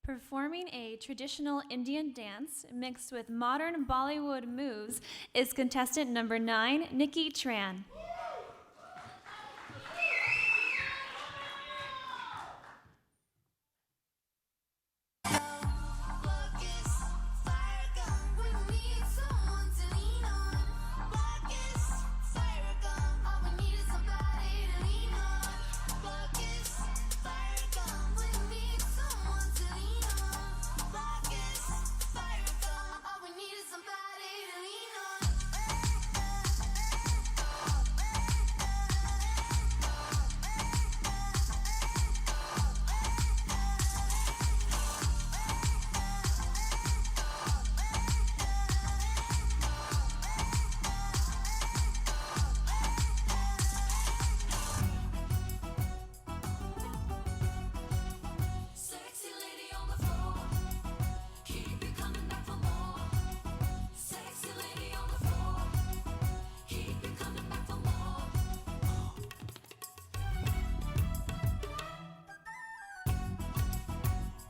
Performing a traditional Indian dance mixed with modern Bollywood moves is contestant number 9, Nikki Tran. Sexy lady on the floor, keep it coming back for more. Sexy lady on the floor, keep it coming back for more.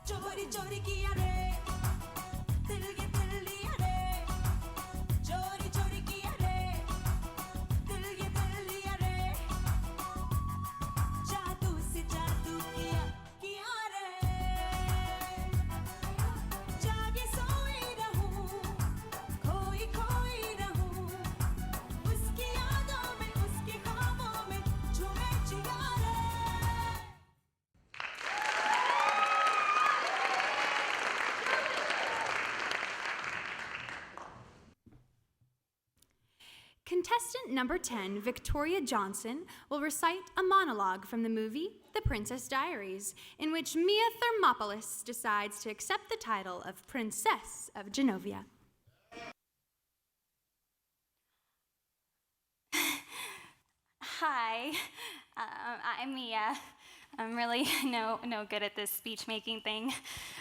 चोरी चोरी किया रे, दिल लिया रे. चोरी चोरी किया रे, दिल लिया रे. जादू से जादू किया रे. जागे सोई रहूं, खोई खोई रहूं. उसकी यादों में, उसके ख्वाबों में झूमे जिया रे. Contestant number 10, Victoria Johnson, will recite a monologue from the movie The Princess Diaries, in which Mia Thermopolis decides to accept the title of Princess of Genovia. Hi, I'm Mia. I'm really no good at this speech making thing.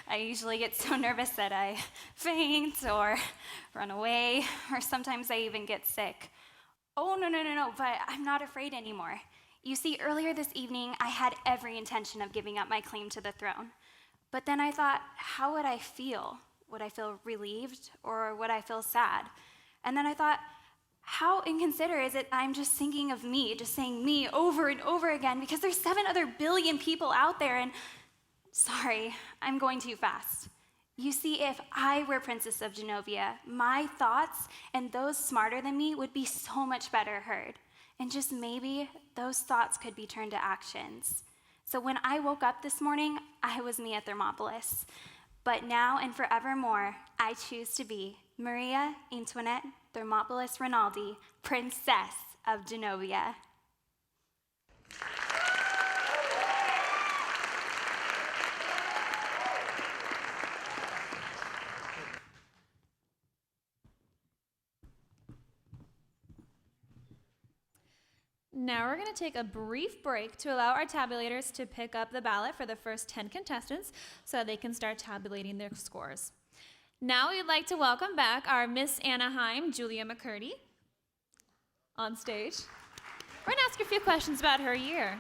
I usually get so nervous that I faint or run away, or sometimes I even get sick. Oh, no, but I'm not afraid anymore. You see, earlier this evening, I had every intention of giving up my claim to the throne. But then I thought, how would I feel? Would I feel relieved, or would I feel sad? And then I thought, how inconsiderate is it I'm just thinking of me, just saying me over and over again, because there's 7 other billion people out there, and sorry, I'm going too fast. You see, if I were Princess of Genovia, my thoughts and those smarter than me would be so much better heard. And just maybe those thoughts could be turned to actions. So when I woke up this morning, I was Mia Thermopolis. But now and forevermore, I choose to be Maria Antoinette Thermopolis Rinaldi, Princess of Genovia. Now we're going to take a brief break to allow our tabulators to pick up the ballot for the first 10 contestants so that they can start tabulating their scores. Now we'd like to welcome back our Miss Anaheim, Julia McCurdy, on stage. We're going to ask her a few questions about her year.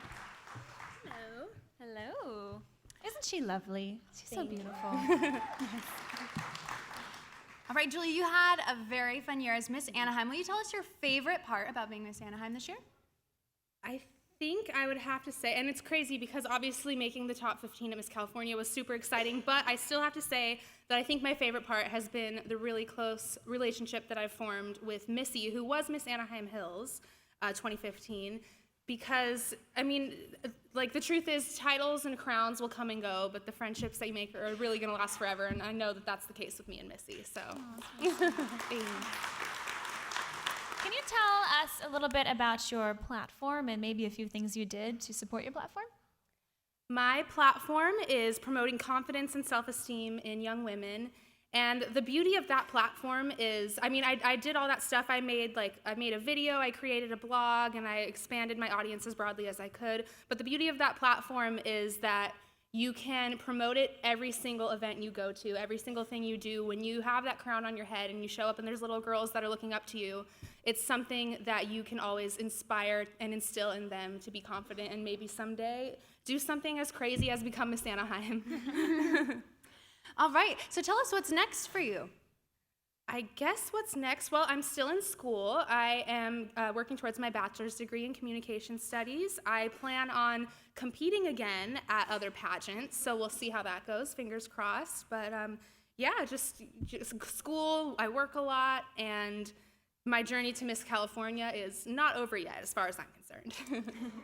Hello. Hello. Isn't she lovely? She's so beautiful. All right, Julia, you had a very fun year as Miss Anaheim. Will you tell us your favorite part about being Miss Anaheim this year? I think I would have to say, and it's crazy because obviously making the top 15 at Miss California was super exciting, but I still have to say that I think my favorite part has been the really close relationship that I've formed with Missy, who was Miss Anaheim Hills 2015, because, I mean, like, the truth is titles and crowns will come and go, but the friendships that you make are really going to last forever, and I know that that's the case with me and Missy, so. Can you tell us a little bit about your platform and maybe a few things you did to support your platform? My platform is promoting confidence and self-esteem in young women. And the beauty of that platform is, I mean, I did all that stuff. I made a video, I created a blog, and I expanded my audience as broadly as I could. But the beauty of that platform is that you can promote it every single event you go to, every single thing you do. When you have that crown on your head and you show up and there's little girls that are looking up to you, it's something that you can always inspire and instill in them to be confident and maybe someday do something as crazy as become Miss Anaheim. All right, so tell us what's next for you. I guess what's next? Well, I'm still in school. I am working towards my bachelor's degree in communication studies. I plan on competing again at other pageants, so we'll see how that goes, fingers crossed. But yeah, just school, I work a lot, and my journey to Miss California is not over yet, as far as I'm concerned.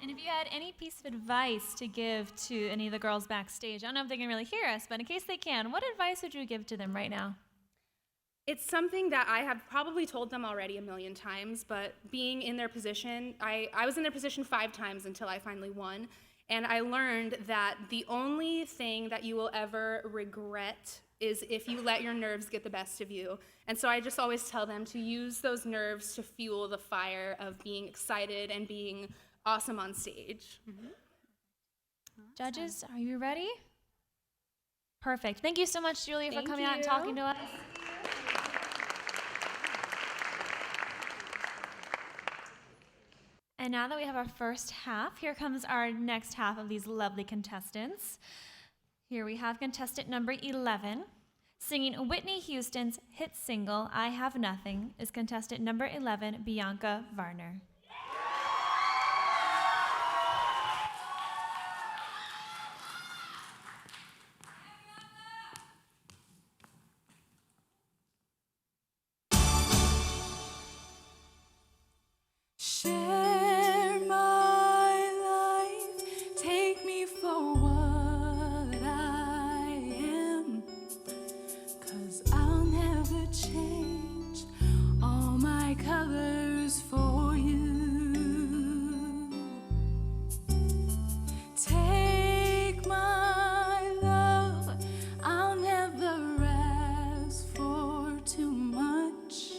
And if you had any piece of advice to give to any of the girls backstage, I don't know if they can really hear us, but in case they can, what advice would you give to them right now? It's something that I have probably told them already a million times, but being in their position, I was in their position 5 times until I finally won, and I learned that the only thing that you will ever regret is if you let your nerves get the best of you. And so I just always tell them to use those nerves to fuel the fire of being excited and being awesome on stage. Mm-hmm. Judges, are you ready? Perfect. Thank you so much, Julia, for coming out and talking to us. And now that we have our first half, here comes our next half of these lovely contestants. Here we have contestant number 11. Singing Whitney Houston's hit single, I Have Nothing, is contestant number 11, Bianca Varner. Share my life, take me for what I am, 'cause I'll never change all my colors for you. Take my love, I'll never ask for too much.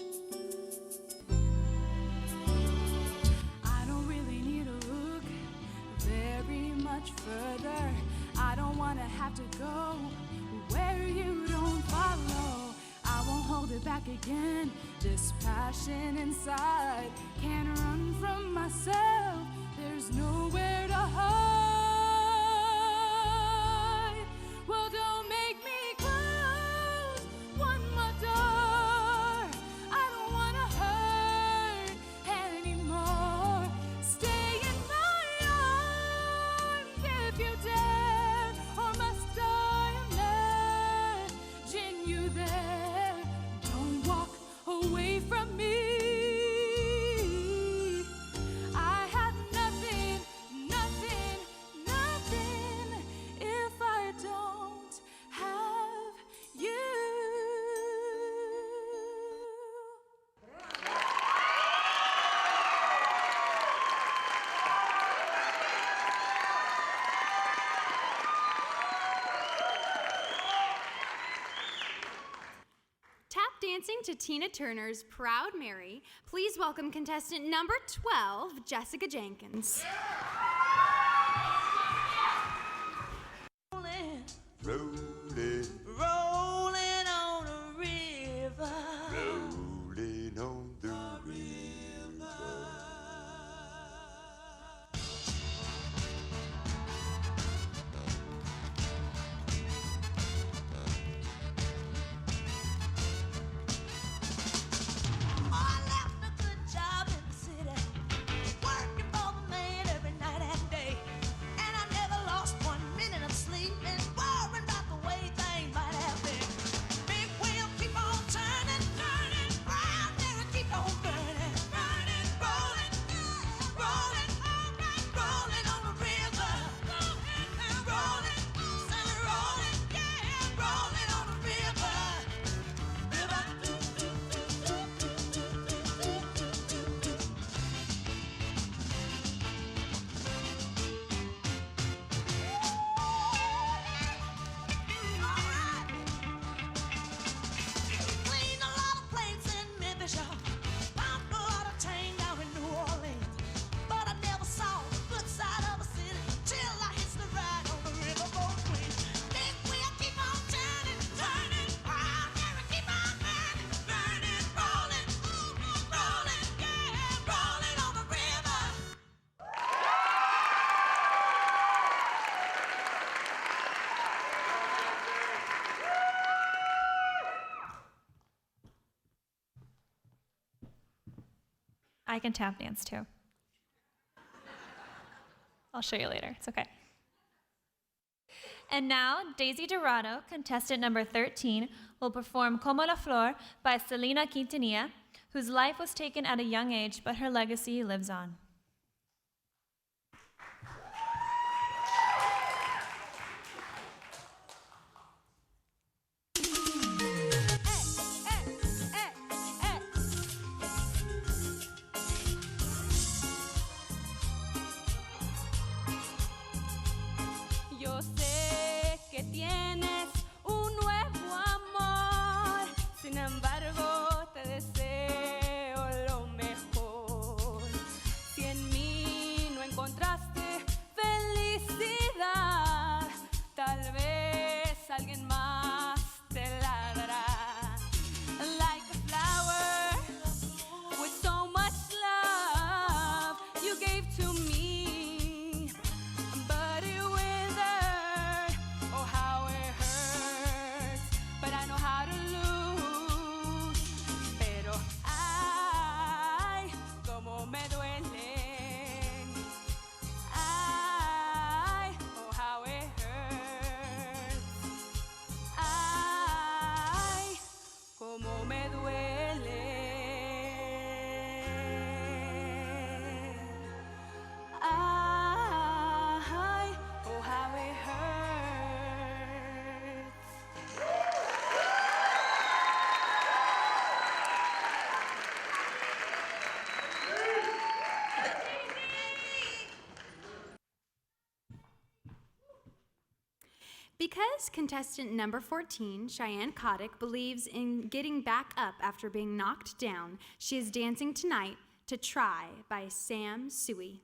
Further, I don't want to have to go where you don't follow. I won't hold it back again. This passion inside can't run from myself. There's nowhere to hide. Well, don't make me close one more door. I don't want to hurt dancing to Tina Turner's Proud Mary, please welcome contestant number 12, Jessica Jenkins. Rolling, rolling on a river. Rolling on the river. I left a good job in the city, working for the man every night and day. And I never lost 1 minute of sleep and worrying about the way things might have been. Big wheel keep on turning, turning, round there and keep on burning, burning, rolling, rolling, rolling on the river. Rolling, say rolling, yeah, rolling on the river. Cleaned a lot of plates in Memphis, y'all. Pumped a lot of tank down in New Orleans. But I never saw the good side of a city till I hitched the ride on the riverboat queen. Big wheel keep on turning, turning, round there and keep on burning, burning, rolling, rolling, yeah, rolling on the river. I can tap dance too. I'll show you later. It's okay. And now, Daisy Dorado, contestant number 13, will perform Como la Flor by Selena Quintanilla, whose life was taken at a young age, but her legacy lives on. Yo sé que tienes un nuevo amor, sin embargo te deseo lo mejor. Si en mí no encontraste felicidad, tal vez alguien más te la dará. Like a flower with so much love you gave to me, but it withered. Oh, how it hurts, but I know how to lose. Pero ay, como me duele. Ay, oh, how it hurts. Ay, como me duele. Ay, oh, how it hurts. Because contestant number 14, Cheyenne Kotick, believes in getting back up after being knocked down, she is dancing tonight to Try by Sam Sui.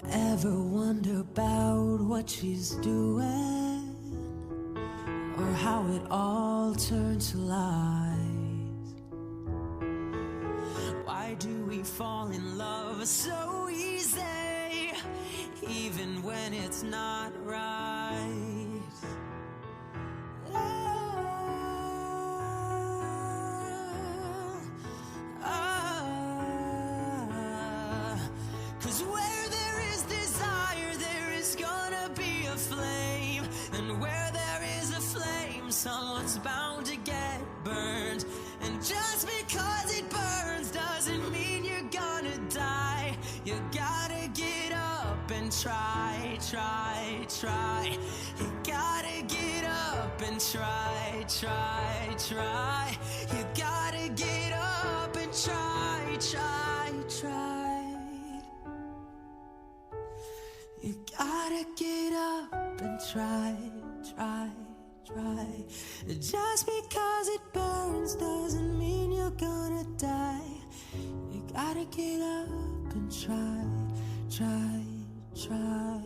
Ever wonder about what she's doing, or how it all turned to lies? Why do we fall in love so easy, even when it's not right? Cause where there is desire, there is gonna be a flame. And where there is a flame, someone's bound to get burned. And just because it burns doesn't mean you're gonna die. You gotta get up and try, try, try. You gotta get up and try, try, try. You gotta get up and try, try, try. You gotta get up and try, try, try. Just because it burns doesn't mean you're gonna die. You gotta get up and try, try, try.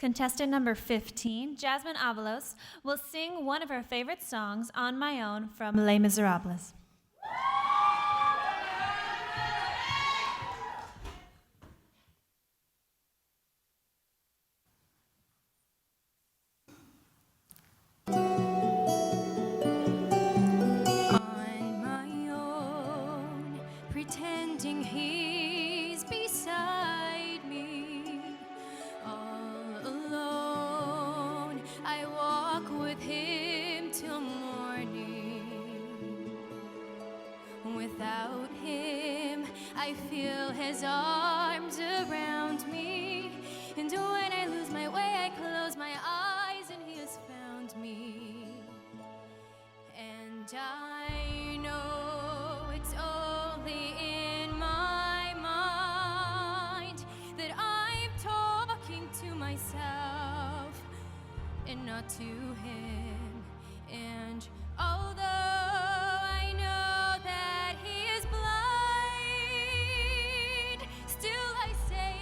Contestant number 15, Jasmine Avalos, will sing one of her favorite songs, On My Own, from Les Miserables. On my own, pretending he's beside me. All alone, I walk with him till morning. Without him, I feel his arms around me. And when I lose my way, I close my eyes and he has found me. And I know it's only in my mind that I'm talking to myself and not to him. And although I know that he is blind, still I say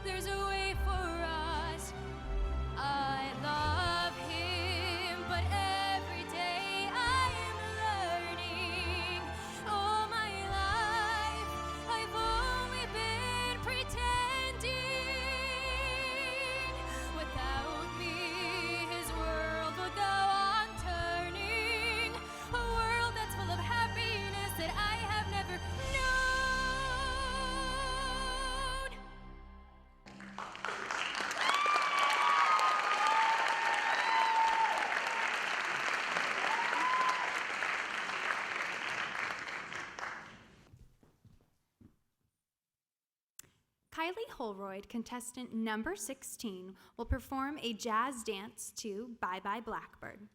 there's a way for us. I love him, but every day I am learning. All my life I've only been pretending. Without me, his world would go on turning. A world that's full of happiness that I have never known. Kylie Holroyd, contestant number 16, will perform a jazz dance to Bye Bye Blackbird.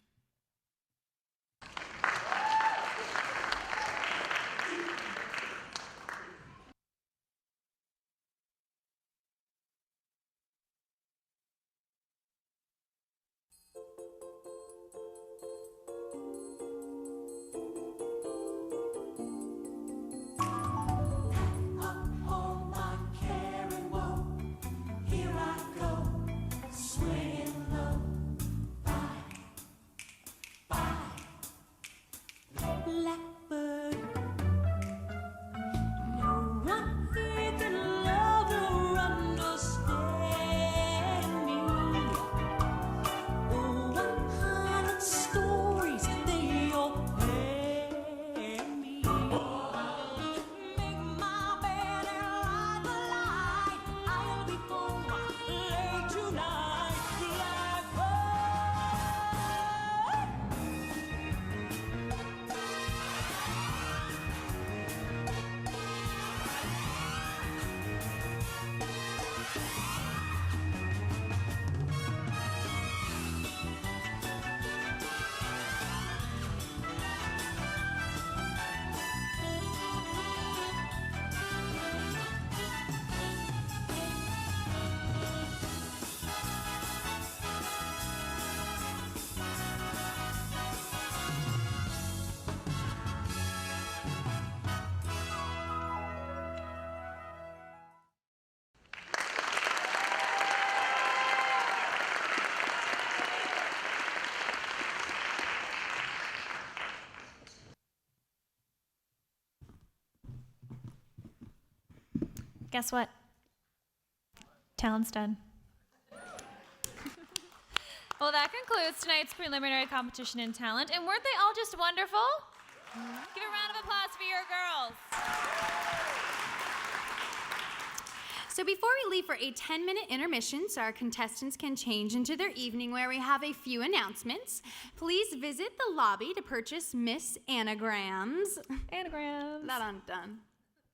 All my care and woe, here I go, swaying low. Bye, bye, blackbird. No one here can love or understand me. Oh, 100 stories they all pay me. Make my bed and light the light. I'll be home late tonight, Guess what? Talent's done. Well, that concludes tonight's preliminary competition in talent. And weren't they all just wonderful? Give a round of applause for your girls. So before we leave for a 10-minute intermission so our contestants can change into their evening wear, we have a few announcements. Please visit the lobby to purchase Miss Anagrams. Anagrams. Dun.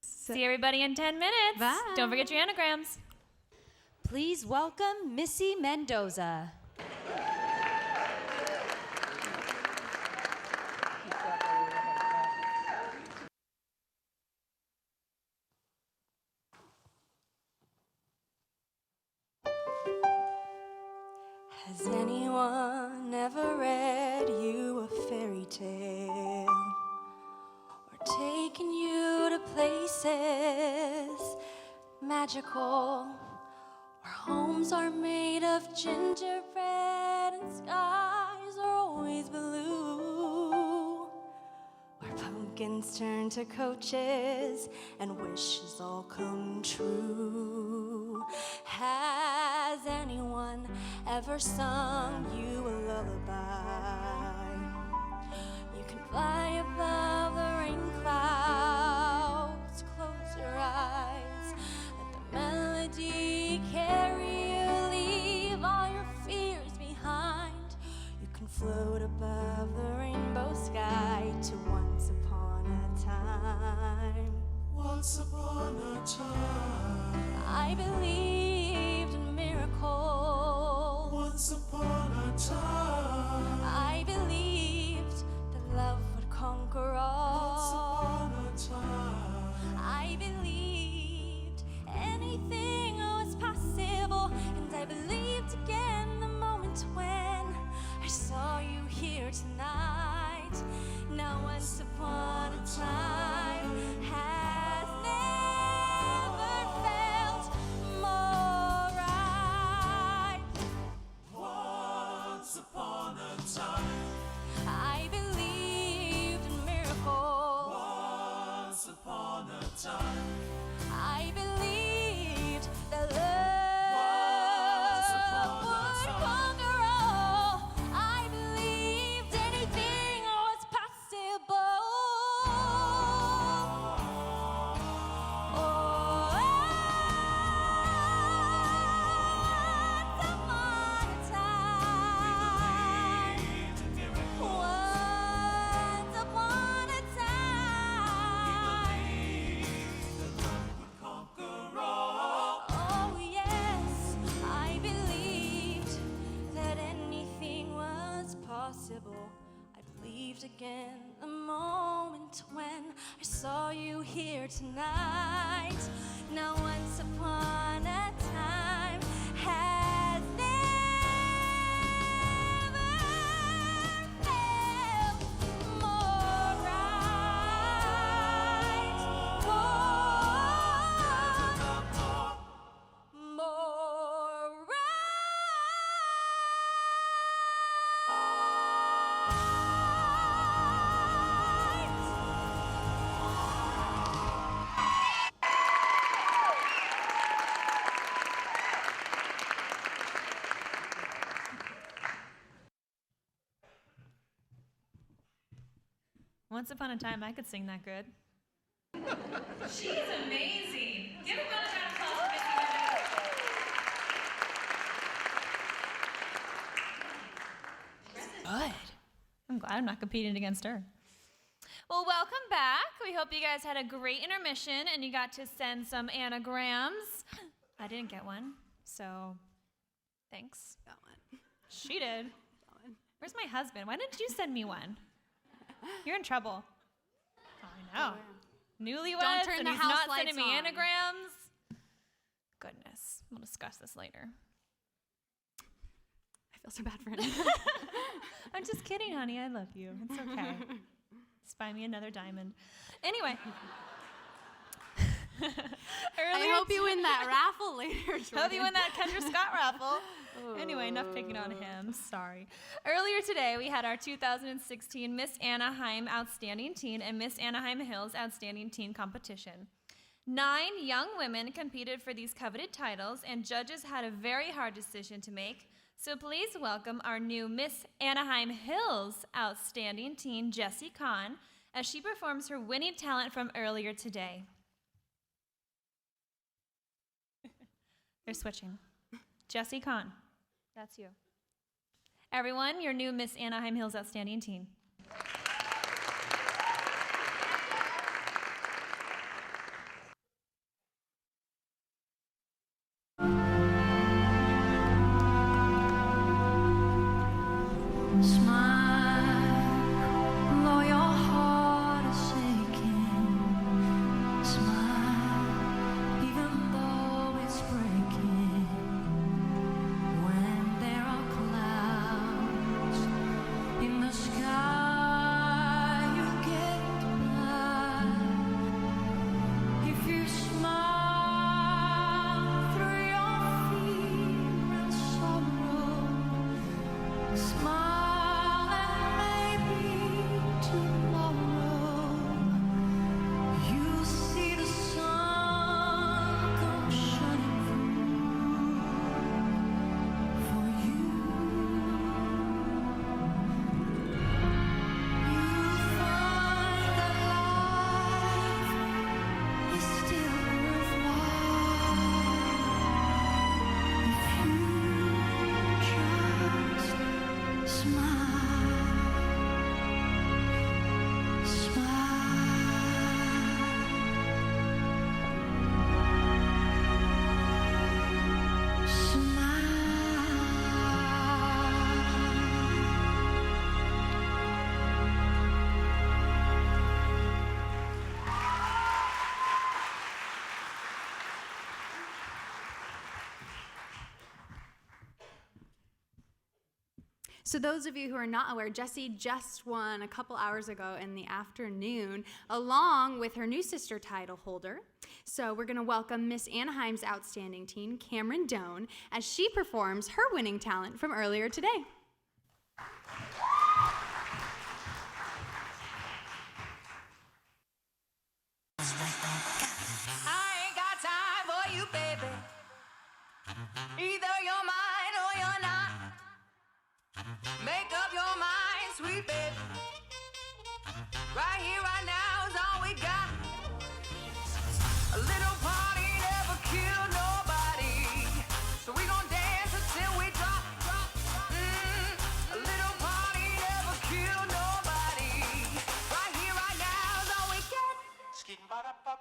See everybody in 10 minutes. Bye. Don't forget your anagrams. Please welcome Missy Mendoza. Has anyone ever read you a fairy tale? Or taken you to places magical? Where homes are made of gingerbread and skies are always blue. Where pumpkins turn to coaches and wishes all come true. Has anyone ever sung you a lullaby? You can fly above the rain clouds, close your eyes, let the melody carry you, leave all your fears behind. You can float above the rainbow sky to once upon a time. Once upon a time, I believed in miracles. Once upon a time, I believed that love would conquer all. Once upon a time, I believed anything was possible, and I believed again the moment when I saw you here tonight. Now once upon a time has never felt more right. Once upon a time, I believed in miracles. Once upon a time, I believed that love would conquer all. I believed anything was possible. Once upon a time, oh yes, I believed that anything was possible. I believed again the moment when I saw you here tonight. Now once upon a time has never felt more right. More Once upon a time, I could sing that good. She's amazing. Give her another round of applause for Missy Mendoza. Good. I'm glad I'm not competing against her. Well, welcome back. We hope you guys had a great intermission and you got to send some anagrams. I didn't get one, so thanks. Got one. She did. Got one. Where's my husband? Why didn't you send me one? You're in trouble. Oh, I know. Newlyweds, Don't turn and the he's house not lights sending me on. anagrams. Goodness, we'll discuss this later. I feel so bad for him. I'm just kidding, honey. I love you. It's okay. Just buy me another diamond. Anyway. I hope you win that raffle later, Jordan. Hope you win that Kendra Scott raffle. Anyway, enough picking on him. Sorry. Earlier today, we had our 2016 Miss Anaheim Outstanding Teen and Miss Anaheim Hills Outstanding Teen competition. 9 young women competed for these coveted titles, and judges had a very hard decision to make. So please welcome our new Miss Anaheim Hills Outstanding Teen, Jessie Kahn, as she performs her winning talent from earlier today. They're switching. Jessie Kahn, that's you. Everyone, your new Miss Anaheim Hills Outstanding Teen. Though your heart is aching, smile, even though it's breaking. When there are clouds in the sky, you get by. If you smile through your fear and sorrow, smile. So those of you who are not aware, Jessie just won a couple hours ago in the afternoon, along with her new sister title holder. So we're going to welcome Miss Anaheim's outstanding teen, Cameron Doan, as she performs her winning talent from earlier today. I ain't got time for you, baby. Either you're mine or you're not. Make up your mind, sweet baby. Right here, right now is all we got. A little party never killed nobody, so we gon' dance until we drop. A little party never killed nobody. Right here, right now is all we got. Skidin'-ba-da-bop.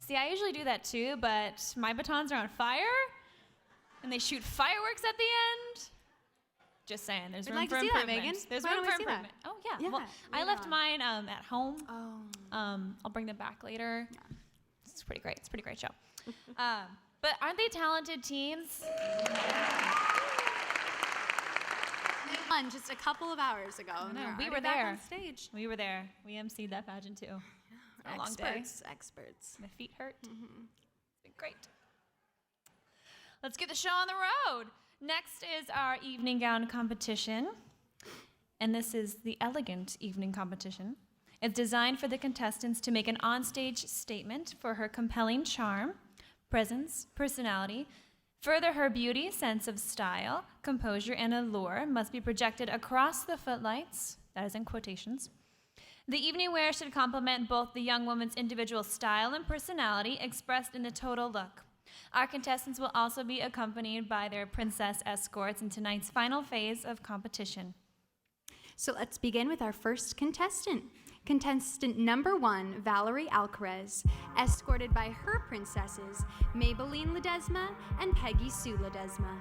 See, I usually do that too, but my batons are on fire, and they shoot fireworks at the end. Just saying, there's room for improvement. There's room for improvement. Oh yeah. Well, I left mine at home. I'll bring them back later. Yeah. It's pretty great. It's a pretty great show. But aren't they talented teens? They won just a couple of hours ago. We were there. On stage. We were there. We emceed that pageant too. A long day. Experts. My feet hurt. It's been great. Let's get the show on the road. Next is our evening gown competition. And this is the Elegant Evening Competition. It's designed for the contestants to make an onstage statement for her compelling charm, presence, personality. Further, her beauty, sense of style, composure, and allure must be projected across the footlights, that is in quotations. The evening wear should complement both the young woman's individual style and personality expressed in the total look. Our contestants will also be accompanied by their princess escorts in tonight's final phase of competition. So let's begin with our first contestant. Contestant number 1, Valerie Alcarez, escorted by her princesses, Maybelline Ledesma and Peggy Sue Ledesma.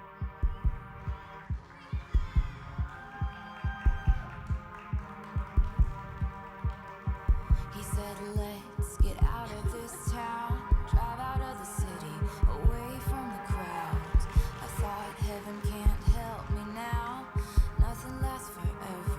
He said, let's get out of this town, drive out of the city, away from the crowds. I thought heaven can't help me now, nothing lasts forever.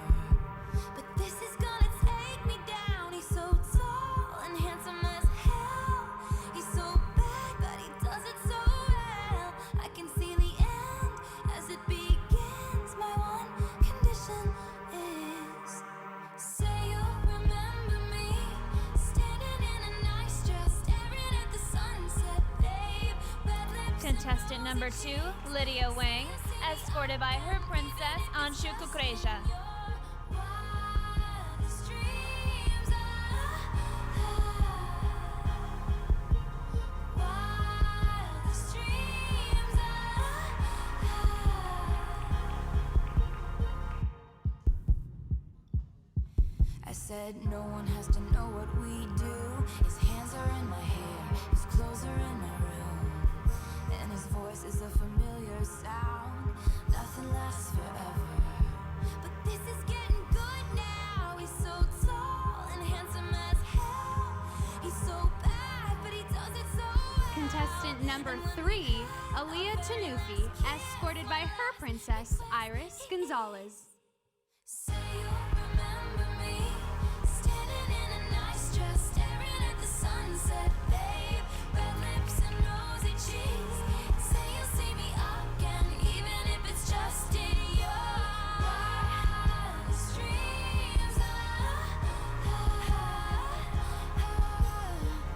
But this is gonna take me down. He's so tall and handsome as hell. He's so bad, but he does it so well. I can see the end as it begins. My one condition is, say you'll remember me, standing in a nice dress, staring at the sunset, babe. Red lips. Contestant number 2, Lydia Wang, escorted by her princess, Anshu Kukreja. I said no one has to know what we do. His hands are in my hair, his clothes are in my room, and his voice is a familiar sound. Nothing lasts forever, but this is getting good now. He's so tall and handsome as hell. He's so bad, but he does it so well. Contestant number 3, Aaliyah Tanufi, escorted by her princess, Iris Gonzalez. Say you'll remember me, standing in a nice dress, staring at the sunset, babe. Red lips and rosy cheeks. Say you'll see me again, even if it's just in your wildest dreams.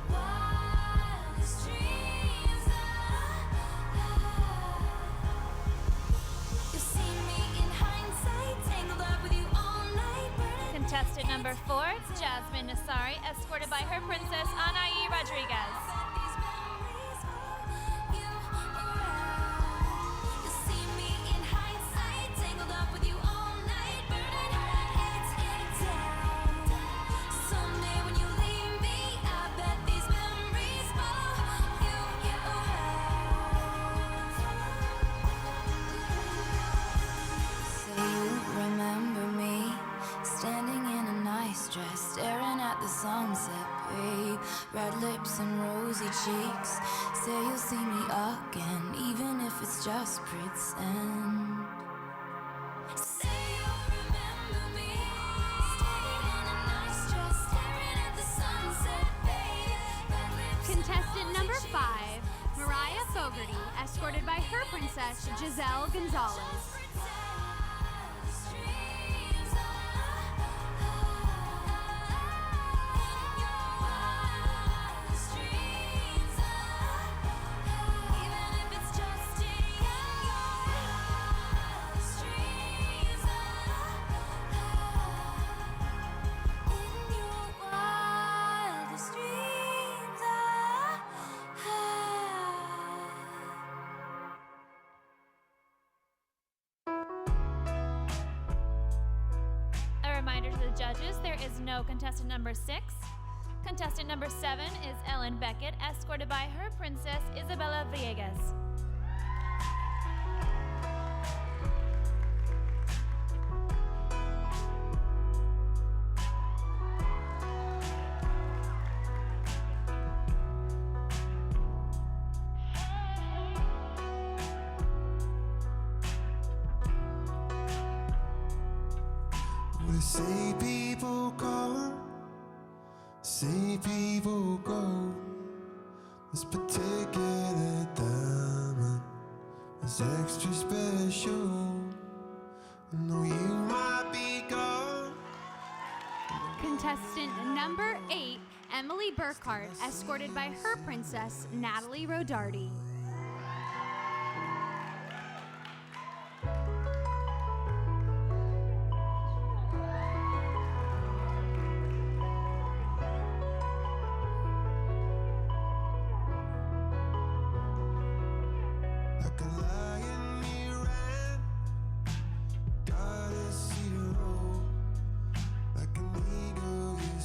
Wildest dreams. You'll see me in hindsight, tangled up with you all night, burning. Contestant number 4, Jasmine Nasari, escorted by her princess, Anaí Rodriguez. You'll see me in hindsight, tangled up with you all night, burning. Heads down. Someday when you leave me, I bet these memories follow you around. Say you remember me, standing in a nice dress, staring at the sunset, babe. Red lips and rosy cheeks. Say you'll see me again, even if it's just pretend. Say you'll remember me, standing in a nice dress, staring at the sunset, babe. Red lips. Contestant number 5, Mariah Fogarty, escorted by her princess, Giselle Gonzalez. A reminder to the judges, there is no contestant number 6. Contestant number 7 is Ellen Beckett, escorted by her princess, Isabella Villegas. We see people come, see people go. This particular diamond is extra special. I know you might be gone. Contestant number 8, Emily Burkhart, escorted by her princess, Natalie Rodarty. Like a lion he ran, gotta see the road. Like an eagle he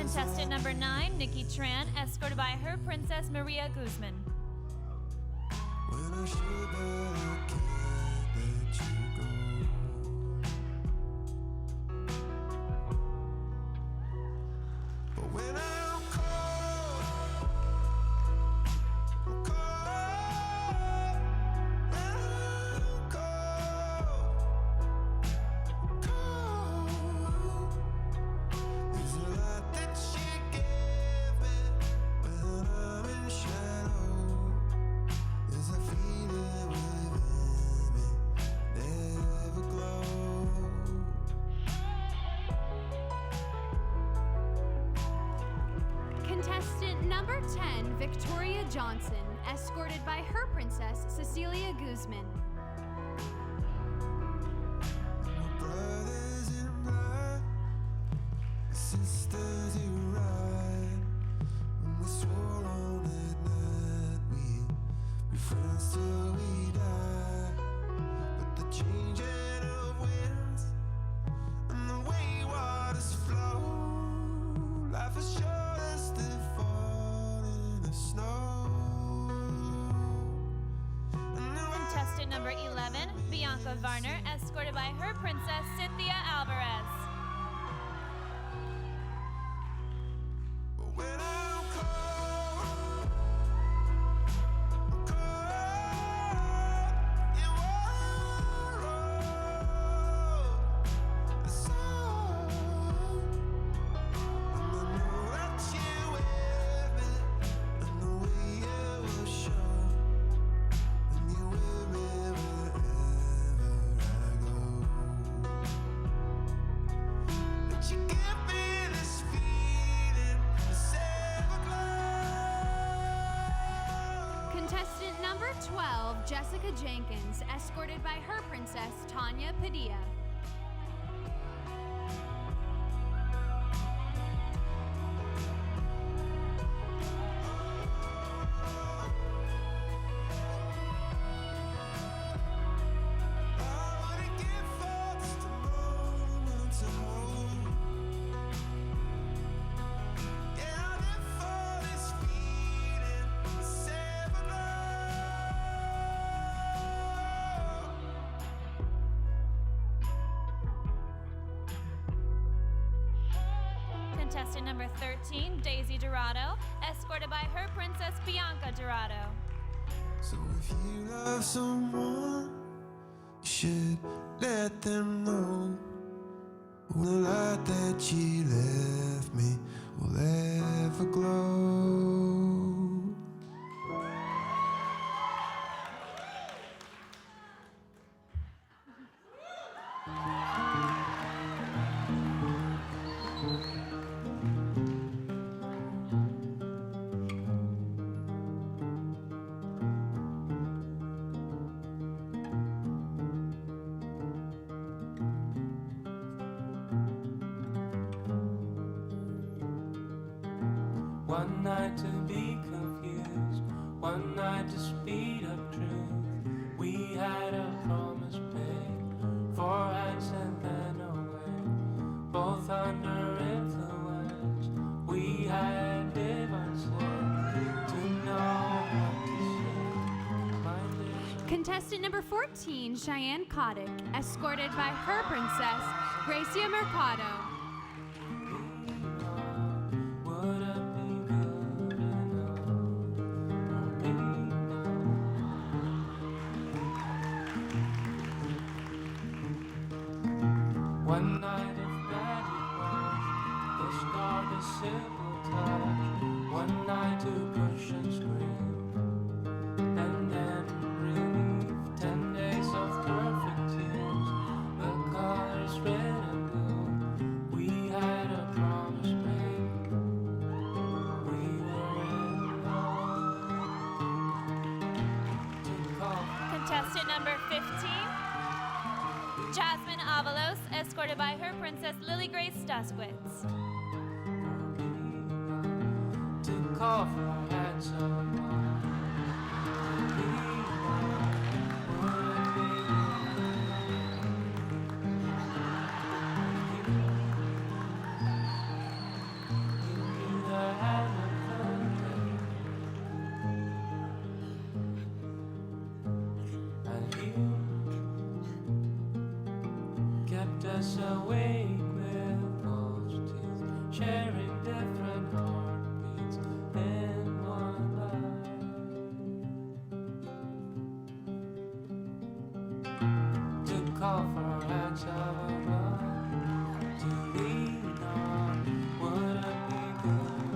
Contestant number 9, Nikki Tran, escorted by her princess Maria Guzman. When I should, but I can't let you go. But when I'm cold, I'm cold. When I'm cold, cold. There's a lot that you give me when I'm in shadow. There's a feeling within me, never glow. Contestant number 10, Victoria Johnson, escorted by her princess, Cecilia Guzman. Brothers in blood, sisters who ride. When we swore on that night, we'd be friends till we die. But the changing of winds and the way waters flow, life is short as the falling of snow. Contestant number 11, Bianca Varner, escorted by her princess Cynthia Alvarez. When I'm cold, you are the soul, and I know that you with me, and the way you will show, and you with me wherever I go. That you give me this feeling, this everglow. Contestant number 12, Jessica Jenkins, escorted by her princess, Tanya Padilla. Contestant number 13, Daisy Dorado, escorted by her princess Bianca Dorado. So if you love someone, you should let them know. The light that you left me will ever glow. One night to be confused, one night to speed up truth. We had a promise made, 4 hands and then away. Both under influence, we had divine sense to know what to say. Contestant number 14, Cheyenne Kotick, escorted by her princess, Gracia Mercado. Would it be good enough for me now? One night of magic was the start of simple touch. One night to push and scream, and then relief. 10 days of perfect tears, the colors red and blue. We had a promise made. We were in love. Took off. Contestant number 15, Jasmine Avalos, escorted by her princess Lily Grace Duskowitz. Took off our hats on. awake with false teeth, sharing different heartbeats in one life. To call for acts of love, to lean on, would it be good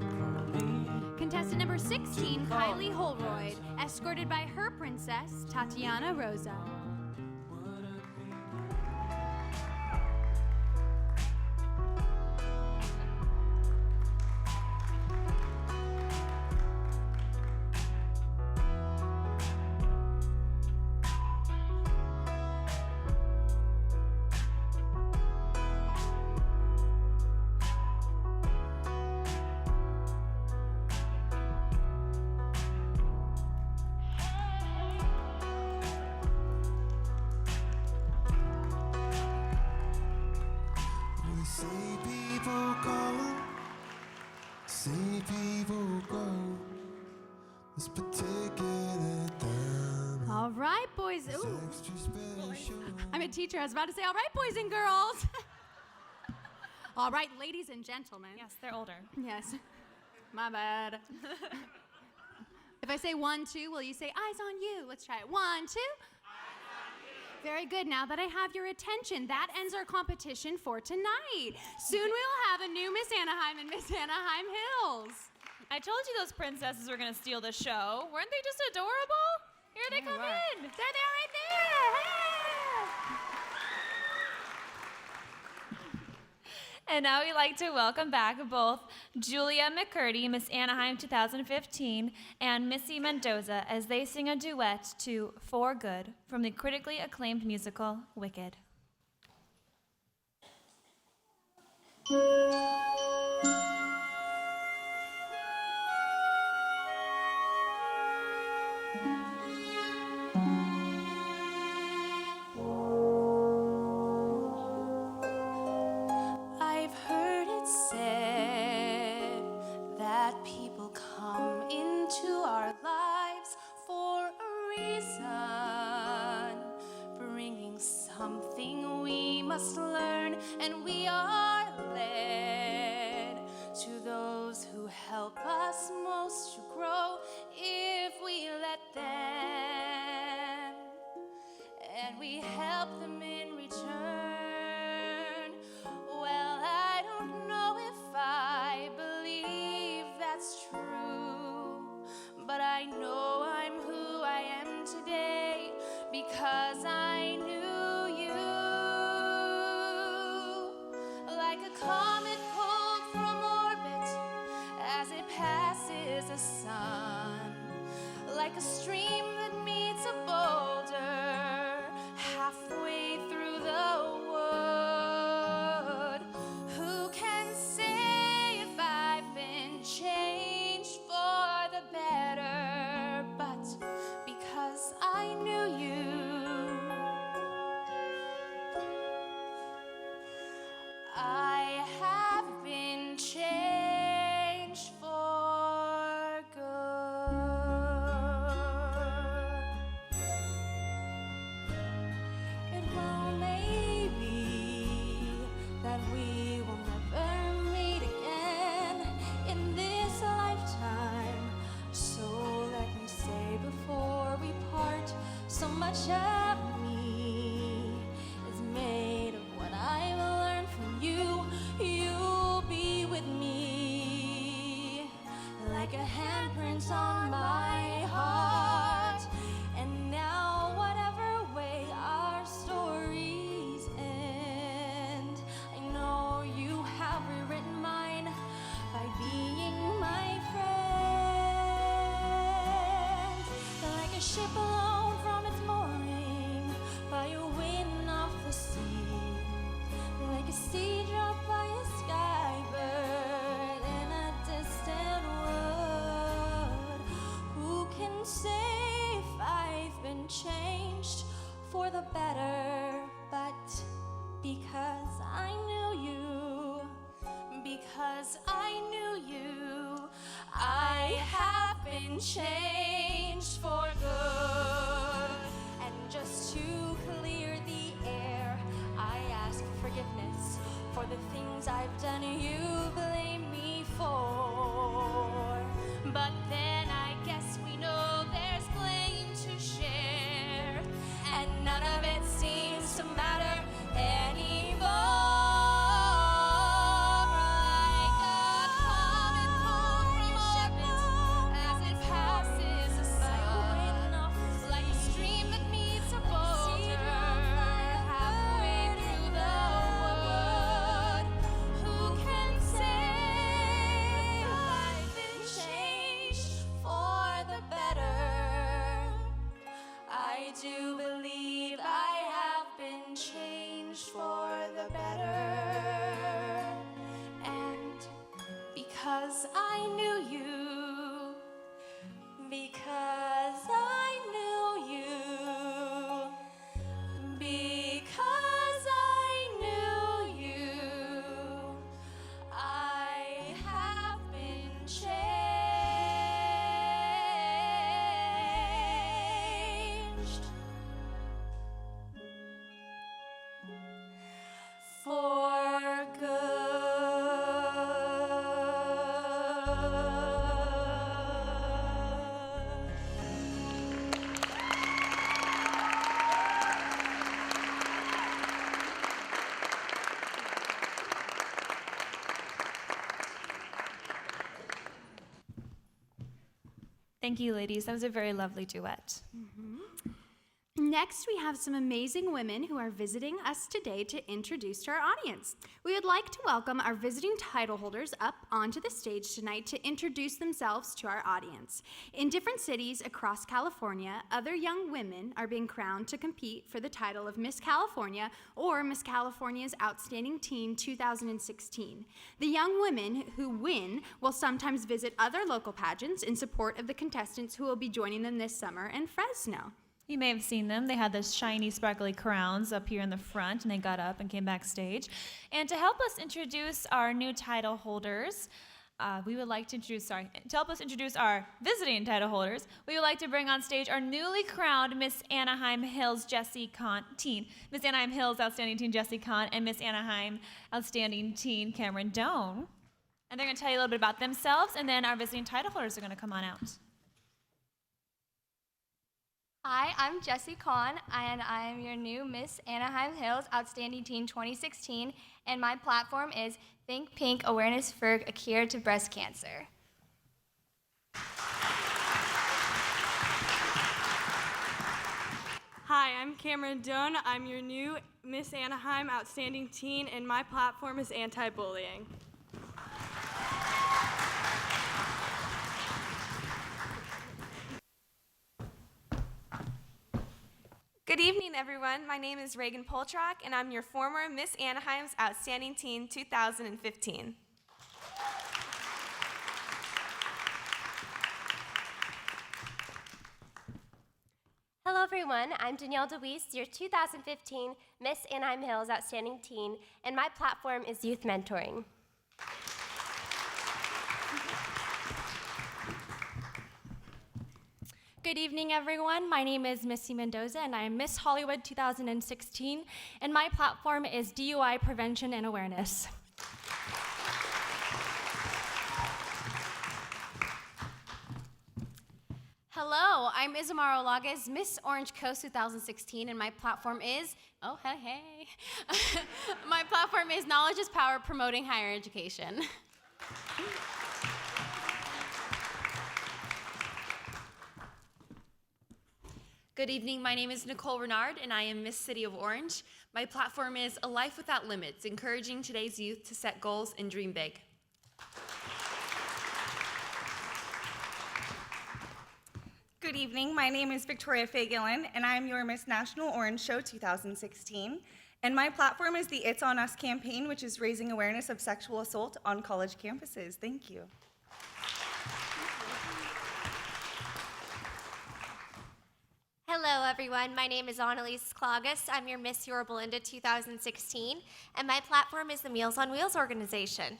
for me? Contestant number 16, Kylie Holroyd, escorted by her princess, Tatiana Rosa. We see people go, see people go. This particular time. All right, boys. Ooh. I'm a teacher. I was about to say, all right, boys and girls. All right, ladies and gentlemen. Yes, they're older. Yes. My bad. If I say 1, 2, will you say eyes on you? Let's try it. 1, 2. Very good. Now that I have your attention, that ends our competition for tonight. Soon we will have a new Miss Anaheim and Miss Anaheim Hills. I told you those princesses were going to steal the show. Weren't they just adorable? Here they come in. They're there right there. Hey! And now we'd like to welcome back both Julia McCurdy, Miss Anaheim 2015, and Missy Mendoza as they sing a duet to For Good from the critically acclaimed musical Wicked. I've heard it said that people come into our lives for a reason, bringing something we must learn, and we are led to those who help us most to grow if we let them, and we help them in return. Well, I don't know if I believe that's true, but I know I'm who I am today because I knew you. Like a comet pulled from orbit as it passes the sun, like a stream that meets a boulder halfway through the wood. Who can say if I've been changed for the better? But because I knew you, I have been changed for good. It well may be that we will never meet again in this lifetime. So let me say before we part, so much of me is made of what I've learned from you. You'll be with me like a handprint on my heart. And now whatever way our stories end, I know you have rewritten mine by being my friend. Like a ship alone from its mooring by a wind off the sea, like a sea dropped by a skybird in a distant wood. Who can say if I've been changed for the better? But because I knew you, because I knew you, I have been changed for good. And just to clear the air, things I've done you blame me for. But then I guess we know there's blame to share, And none of it seems to matter anymore. Like a common cold from orbit as it passes the sun, like a stream that meets a boulder halfway through the wood. Who can say I've been changed for the better? I do believe I have been changed for the better. And because I knew you, because I knew you, because I knew you, I have been changed for Thank you, ladies. That was a very lovely duet. Next, we have some amazing women who are visiting us today to introduce to our audience. We would like to welcome our visiting title holders up onto the stage tonight to introduce themselves to our audience. In different cities across California, other young women are being crowned to compete for the title of Miss California or Miss California's Outstanding Teen 2016. The young women who win will sometimes visit other local pageants in support of the contestants who will be joining them this summer in Fresno. You may have seen them. They had those shiny, sparkly crowns up here in the front, and they got up and came backstage. And to help us introduce our new title holders, to help us introduce our visiting title holders, we would like to bring on stage our newly crowned Miss Anaheim Hills Teen. Miss Anaheim Hills Outstanding Teen Jessie Kahn and Miss Anaheim Outstanding Teen Cameron Doan. And they're going to tell you a little bit about themselves, and then our visiting title holders are going to come on out. Hi, I'm Jessie Kahn, and I am your new Miss Anaheim Hills Outstanding Teen 2016, and my platform is Think Pink Awareness for a Cure to Breast Cancer. Hi, I'm Cameron Doan. I'm your new Miss Anaheim Outstanding Teen, and my platform is anti-bullying. Good evening, everyone. My name is Reagan Poltrock, and I'm your former Miss Anaheim's Outstanding Teen 2015. Hello, everyone. I'm Danielle DeWeese, your 2015 Miss Anaheim Hills Outstanding Teen, and my platform is Youth Mentoring. Good evening, everyone. My name is Missy Mendoza, and I am Miss Hollywood 2016, and my platform is DUI Prevention and Awareness. Hello, I'm Isamara Olaguez, Miss Orange Coast 2016, and my platform is, my platform is Knowledge is Power, Promoting Higher Education. Good evening, my name is Nicole Renard, and I am Miss City of Orange. My platform is A Life Without Limits, encouraging today's youth to set goals and dream big. Good evening, my name is Victoria Faye-Gillen, and I am your Miss National Orange Show 2016. And my platform is the It's On Us campaign, which is raising awareness of sexual assault on college campuses. Thank you. Hello, everyone. My name is Annalise Klagas. I'm your Miss Yorba Linda 2016, and my platform is the Meals on Wheels organization.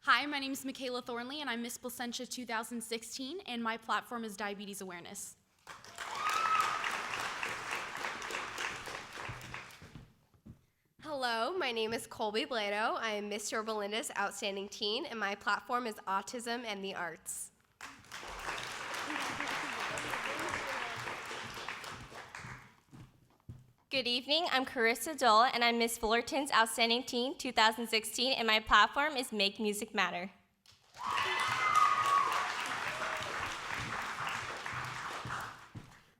Hi, my name is Michaela Thornley, and I'm Miss Placentia 2016, and my platform is Diabetes Awareness. Hello, my name is Colby Blado. I am Miss Yorba Linda's Outstanding Teen, and my platform is Autism and the Arts. Good evening, I'm Carissa Dole, and I'm Miss Fullerton's Outstanding Teen 2016, and my platform is Make Music Matter.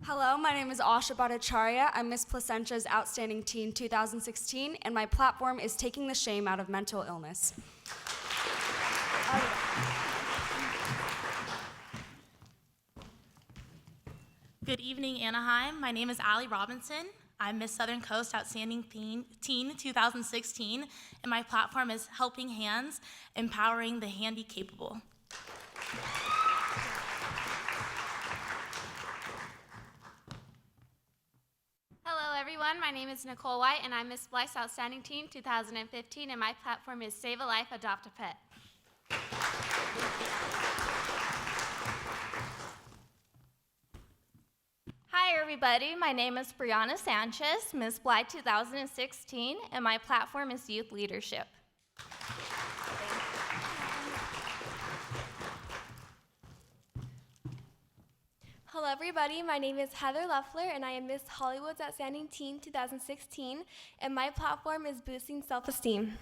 Hello, my name is Asha Bhattacharya. I'm Miss Placenta's Outstanding Teen 2016, and my platform is Taking the Shame Out of Mental Illness. Good evening, Anaheim. My name is Allie Robinson. I'm Miss Southern Coast Outstanding Teen 2016, and my platform is Helping Hands, Empowering the Handy Capable. Hello, everyone. My name is Nicole White, and I'm Miss Blythe's Outstanding Teen 2015, and my platform is Save a Life, Adopt a Pet. Hi, everybody. My name is Brianna Sanchez, Miss Blythe 2016, and my platform is Youth Leadership. Hello everybody, my name is Heather Loeffler and I am Miss Hollywood's Outstanding Teen 2016 and my platform is Boosting Self-Esteem.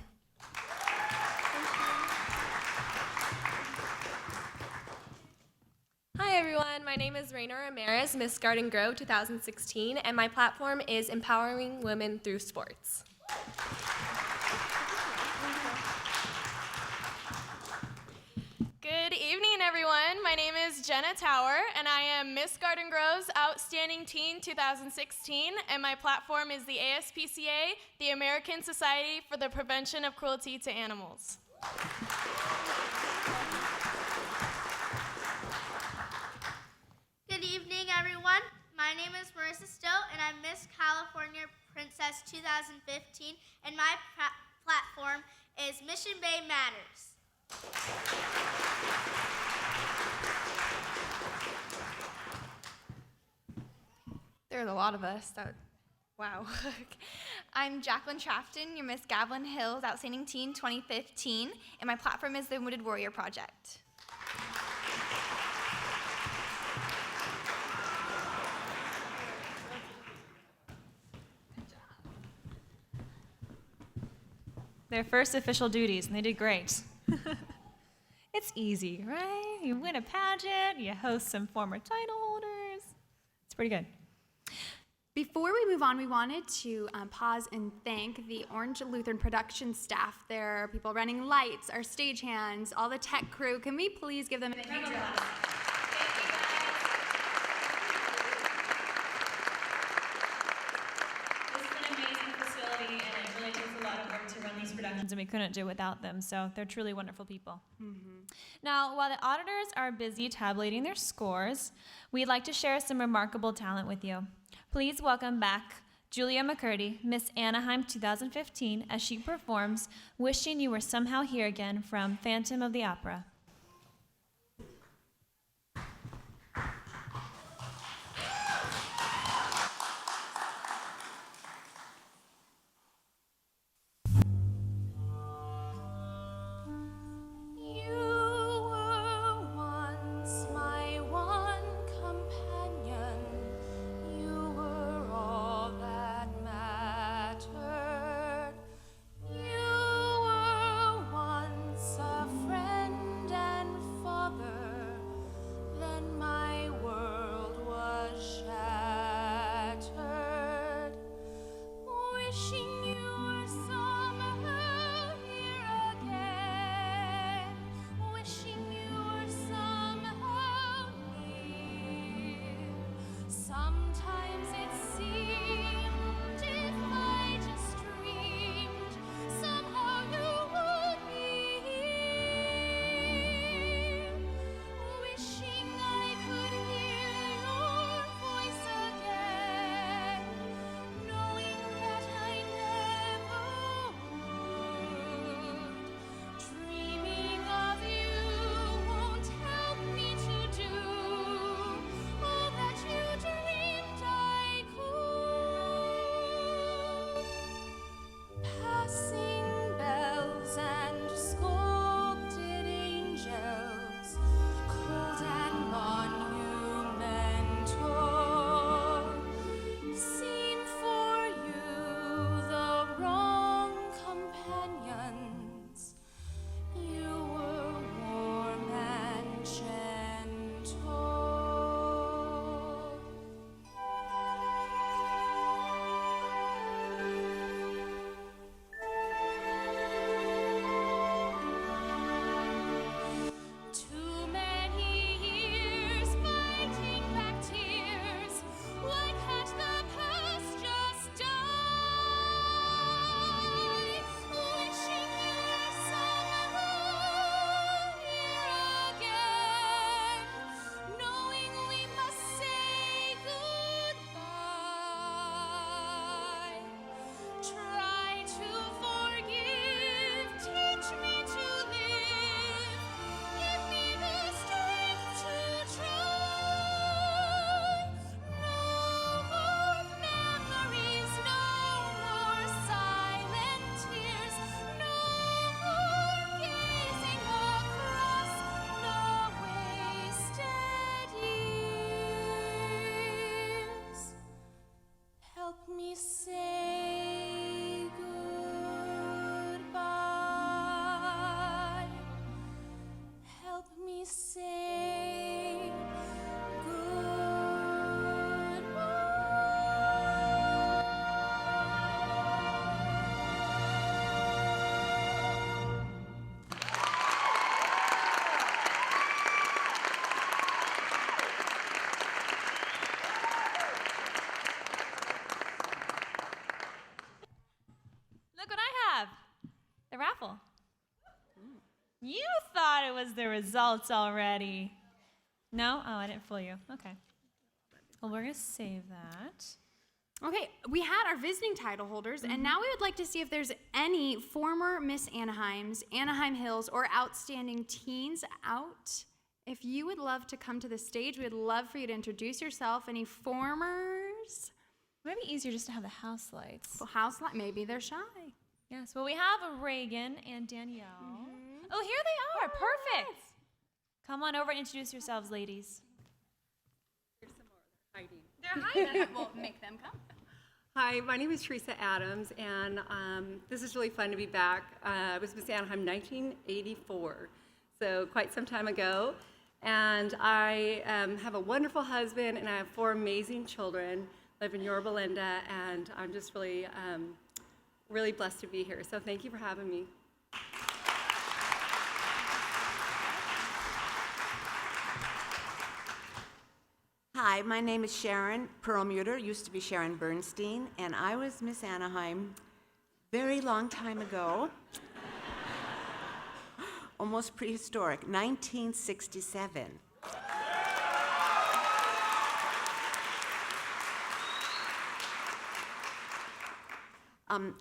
Hi everyone, my name is Raina Ramirez, Miss Garden Grove 2016, and my platform is Empowering Women Through Sports. Good evening, everyone. My name is Jenna Tower, and I am Miss Garden Grove's Outstanding Teen 2016, and my platform is the ASPCA, the American Society for the Prevention of Cruelty to Animals. Good evening, everyone. My name is Marissa Stowe, and I'm Miss California Princess 2015, and my platform is Mission Bay Matters. There's a lot of us. Wow. I'm Jacqueline Trafton, your Miss Gavelin Hills Outstanding Teen 2015, and my platform is the Wounded Warrior Project. Their first official duties, and they did great. It's easy, right? You win a pageant, you host some former title holders. It's pretty good. Before we move on, we wanted to pause and thank the Orange Lutheran production staff. There are people running lights, our stagehands, all the tech crew. Can we please give them a huge round? This is an amazing facility, and it really takes a lot of work to run these productions, and we couldn't do it without them, so they're truly wonderful people. Now, while the auditors are busy tabulating their scores, we'd like to share some remarkable talent with you. Please welcome back Julia McCurdy, Miss Anaheim 2015, as she performs Wishing You Were Somehow Here Again from Phantom of the Opera. You were once a friend it was the results already. No? Oh, I didn't fool you. Okay. Well, we're going to save that. Okay, we had our visiting title holders, and now we would like to see if there's any former Miss Anaheims, Anaheim Hills, or outstanding teens out. If you would love to come to the stage, we would love for you to introduce yourself. Any formers? Maybe easier just to have the house lights. Well, house light, maybe they're shy. Yes, well, we have Reagan and Danielle. Oh, here they are. Perfect. Come on over and introduce yourselves, ladies. Here's some more. They're hiding. They're hiding. We'll make them come. Hi, my name is Teresa Adams, and this is really fun to be back. I was Miss Anaheim 1984, so quite some time ago. And I have a wonderful husband, and I have 4 amazing children. Live in Yorba Linda, and I'm just really, really blessed to be here. So thank you for having me. Hi, my name is Sharon Perlmutter, used to be Sharon Bernstein, and I was Miss Anaheim very long time ago, almost prehistoric, 1967.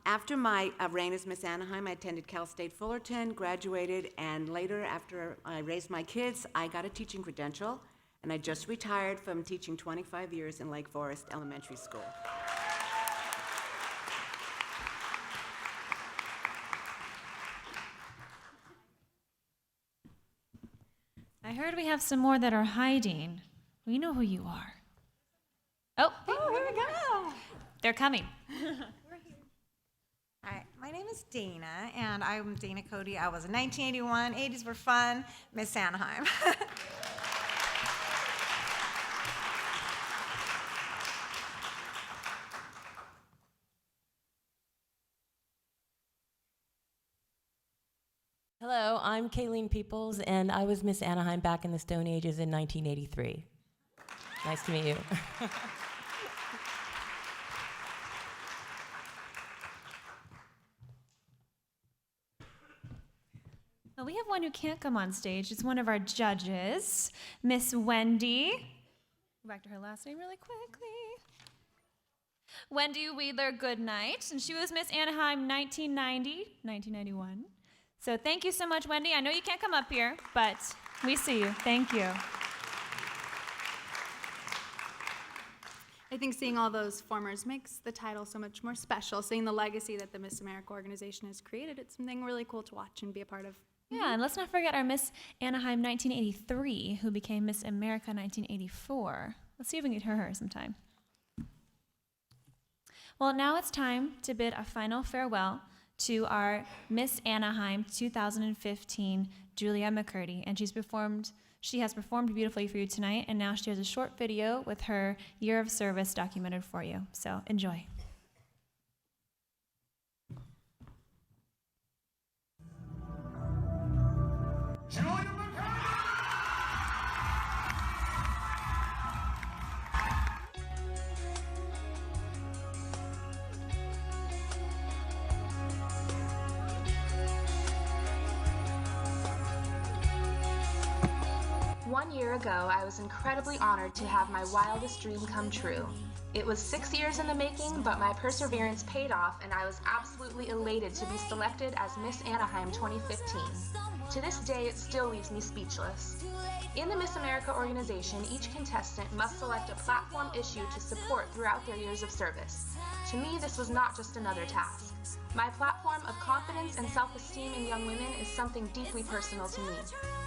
After my reign as Miss Anaheim, I attended Cal State Fullerton, graduated, and later, after I raised my kids, I got a teaching credential. And I just retired from teaching 25 years in Lake Forest Elementary School. I heard we have some more that are hiding. We know who you are. Oh, here we go. They're coming. Hi, my name is Dana, and I'm Dana Cody. I was in 1981. 80s were fun. Miss Anaheim. Hello, I'm Kayleen Peoples, and I was Miss Anaheim back in the Stone Ages in 1983. Nice to meet you. Well, we have one who can't come on stage. It's one of our judges, Miss Wendy. Go back to her last name really quickly. Wendy Wheeler Goodnight, and she was Miss Anaheim 1991. So thank you so much, Wendy. I know you can't come up here, but we see you. Thank you. I think seeing all those formers makes the title so much more special. Seeing the legacy that the Miss America organization has created, it's something really cool to watch and be a part of. Yeah, and let's not forget our Miss Anaheim 1983, who became Miss America 1984. Let's see if we can get her sometime. Well, now it's time to bid a final farewell to our Miss Anaheim 2015, Julia McCurdy, and she has performed beautifully for you tonight, and now she has a short video with her year of service documented for you. So enjoy. Julia! 1 year ago, I was incredibly honored to have my wildest dream come true. It was 6 years in the making, but my perseverance paid off, and I was absolutely elated to be selected as Miss Anaheim 2015. To this day, it still leaves me speechless. In the Miss America organization, each contestant must select a platform issue to support throughout their years of service. To me, this was not just another task. My platform of confidence and self-esteem in young women is something deeply personal to me.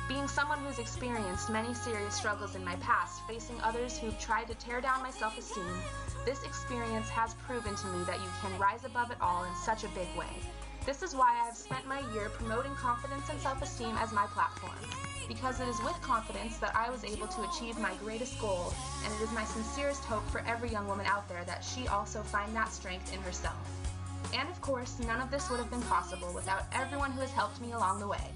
Being someone who's experienced many serious struggles in my past, facing others who've tried to tear down my self-esteem, this experience has proven to me that you can rise above it all in such a big way. This is why I've spent my year promoting confidence and self-esteem as my platform. Because it is with confidence that I was able to achieve my greatest goal, and it is my sincerest hope for every young woman out there that she also find that strength in herself. And of course, none of this would have been possible without everyone who has helped me along the way.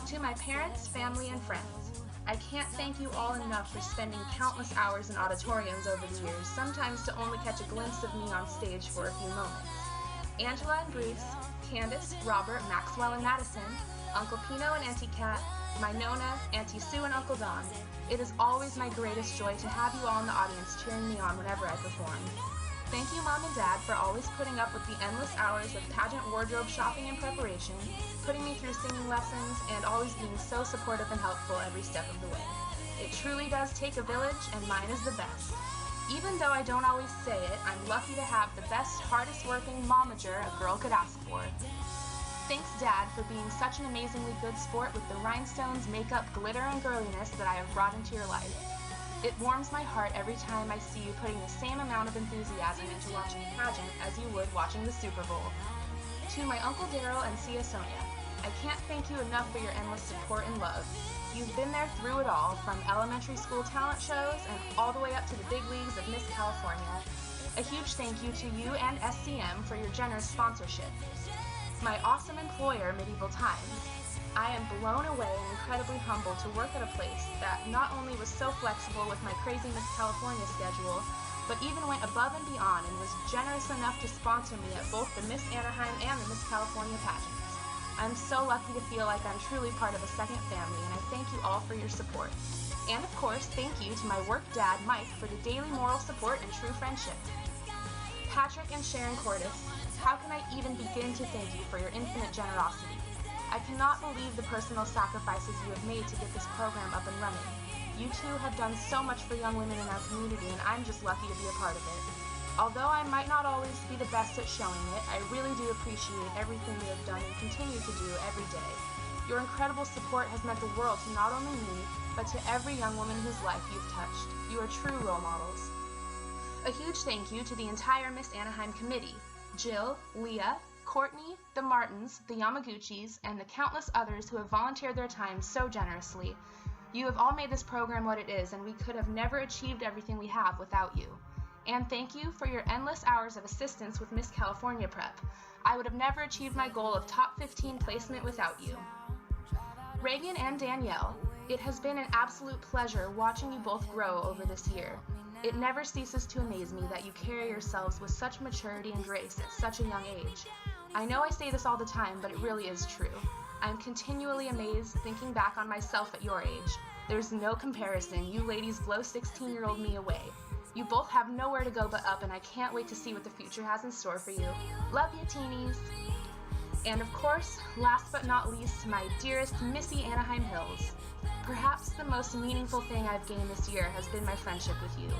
To my parents, family, and friends, I can't thank you all enough for spending countless hours in auditoriums over the years, sometimes to only catch a glimpse of me on stage for a few moments. Angela and Bruce, Candace, Robert, Maxwell, and Madison, Uncle Pino and Auntie Kat, my Nona, Auntie Sue, and Uncle Don. It is always my greatest joy to have you all in the audience cheering me on whenever I perform. Thank you, Mom and Dad, for always putting up with the endless hours of pageant wardrobe shopping and preparation, putting me through singing lessons, and always being so supportive and helpful every step of the way. It truly does take a village, and mine is the best. Even though I don't always say it, I'm lucky to have the best, hardest working momager a girl could ask for. Thanks, Dad, for being such an amazingly good sport with the rhinestones, makeup, glitter, and girliness that I have brought into your life. It warms my heart every time I see you putting the same amount of enthusiasm into watching a pageant as you would watching the Super Bowl. To my Uncle Daryl and Sia Sonia, I can't thank you enough for your endless support and love. You've been there through it all, from elementary school talent shows and all the way up to the big leagues of Miss California. A huge thank you to you and SCM for your generous sponsorship. My awesome employer, Medieval Times. I am blown away and incredibly humbled to work at a place that not only was so flexible with my crazy Miss California schedule, but even went above and beyond and was generous enough to sponsor me at both the Miss Anaheim and the Miss California pageants. I'm so lucky to feel like I'm truly part of a second family, and I thank you all for your support. And of course, thank you to my work dad, Mike, for the daily moral support and true friendship. Patrick and Sharon Cordes, how can I even begin to thank you for your infinite generosity? I cannot believe the personal sacrifices you have made to get this program up and running. You two have done so much for young women in our community, and I'm just lucky to be a part of it. Although I might not always be the best at showing it, I really do appreciate everything you have done and continue to do every day. Your incredible support has meant the world to not only me, but to every young woman whose life you've touched. You are true role models. A huge thank you to the entire Miss Anaheim committee, Jill, Leah, Courtney, the Martins, the Yamaguchis, and the countless others who have volunteered their time so generously. You have all made this program what it is, and we could have never achieved everything we have without you. And thank you for your endless hours of assistance with Miss California Prep. I would have never achieved my goal of top 15 placement without you. Reagan and Danielle, it has been an absolute pleasure watching you both grow over this year. It never ceases to amaze me that you carry yourselves with such maturity and grace at such a young age. I know I say this all the time, but it really is true. I'm continually amazed thinking back on myself at your age. There's no comparison. You ladies blow 16-year-old me away. You both have nowhere to go but up, and I can't wait to see what the future has in store for you. Love you, teenies. And of course, last but not least, my dearest Missy Anaheim Hills. Perhaps the most meaningful thing I've gained this year has been my friendship with you.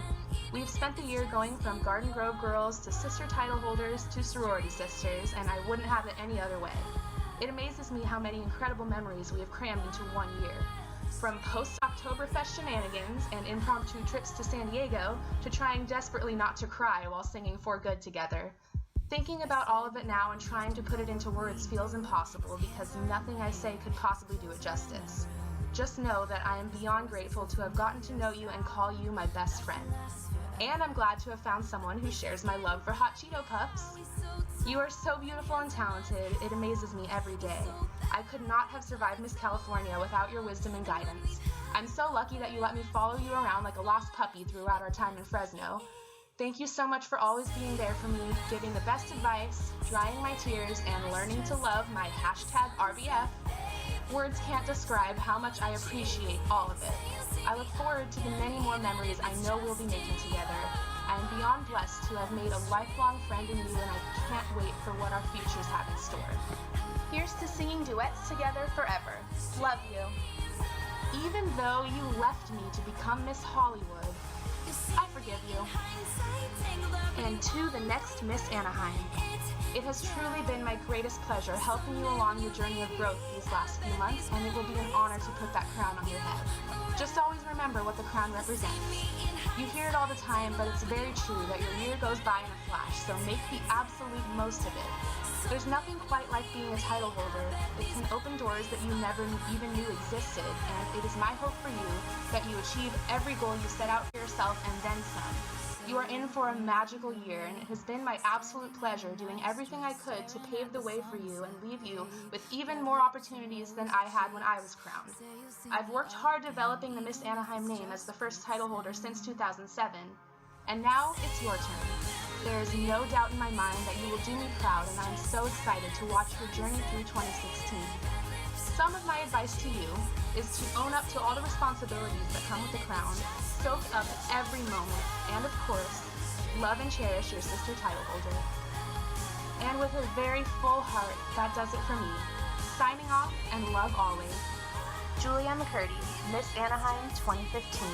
We've spent the year going from Garden Grove girls to sister title holders to sorority sisters, and I wouldn't have it any other way. It amazes me how many incredible memories we have crammed into 1 year. From post-Oktoberfest shenanigans and impromptu trips to San Diego to trying desperately not to cry while singing For Good together. Thinking about all of it now and trying to put it into words feels impossible because nothing I say could possibly do it justice. Just know that I am beyond grateful to have gotten to know you and call you my best friend. And I'm glad to have found someone who shares my love for hot Cheeto Puffs. You are so beautiful and talented, it amazes me every day. I could not have survived Miss California without your wisdom and guidance. I'm so lucky that you let me follow you around like a lost puppy throughout our time in Fresno. Thank you so much for always being there for me, giving the best advice, drying my tears, and learning to love my #RBF. Words can't describe how much I appreciate all of it. I look forward to the many more memories I know we'll be making together. I am beyond blessed to have made a lifelong friend in you, and I can't wait for what our futures have in store. Here's to singing duets together forever. Love you. Even though you left me to become Miss Hollywood, I forgive you. And to the next Miss Anaheim. It has truly been my greatest pleasure helping you along your journey of growth these last few months, and it will be an honor to put that crown on your head. Just always remember what the crown represents. You hear it all the time, but it's very true that your year goes by in a flash, so make the absolute most of it. There's nothing quite like being a title holder. It can open doors that you never even knew existed, and it is my hope for you that you achieve every goal you set out for yourself and then some. You are in for a magical year, and it has been my absolute pleasure doing everything I could to pave the way for you and leave you with even more opportunities than I had when I was crowned. I've worked hard developing the Miss Anaheim name as the first title holder since 2007, and now it's your turn. There is no doubt in my mind that you will do me proud, and I'm so excited to watch your journey through 2016. Some of my advice to you is to own up to all the responsibilities that come with the crown, soak up every moment, and of course, love and cherish your sister title holder. And with a very full heart, that does it for me. Signing off, and love always, Julia McCurdy, Miss Anaheim 2015.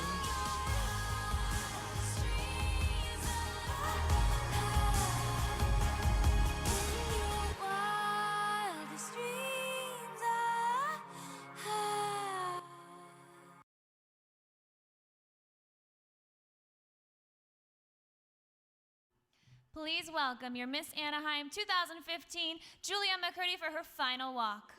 Please welcome your Miss Anaheim 2015, Julia McCurdy, for her final walk.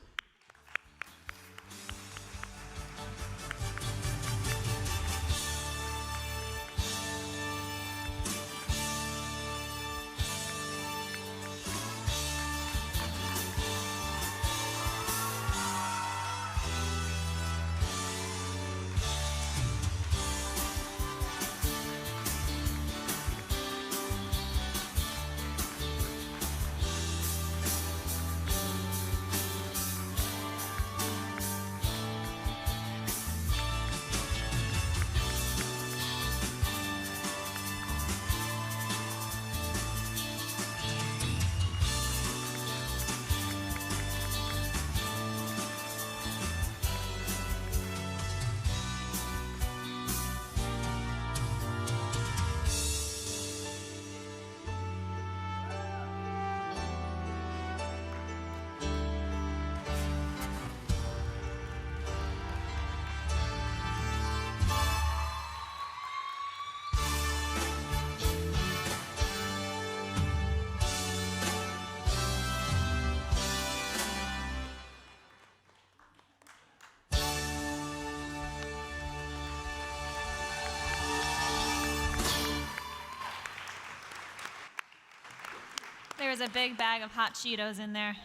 There was a big bag of hot Cheetos in there.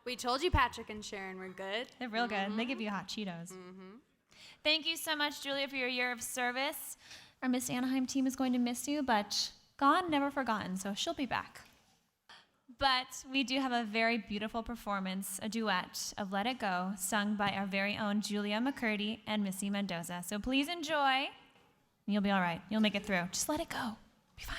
We told you Patrick and Sharon were good. They're real good. They give you hot Cheetos. Thank you so much, Julia, for your year of service. Our Miss Anaheim team is going to miss you, but gone, never forgotten, so she'll be back. But we do have a very beautiful performance, a duet of Let It Go, sung by our very own Julia McCurdy and Missy Mendoza. So please enjoy, and you'll be all right. You'll make it through. Just let it go. Be fine.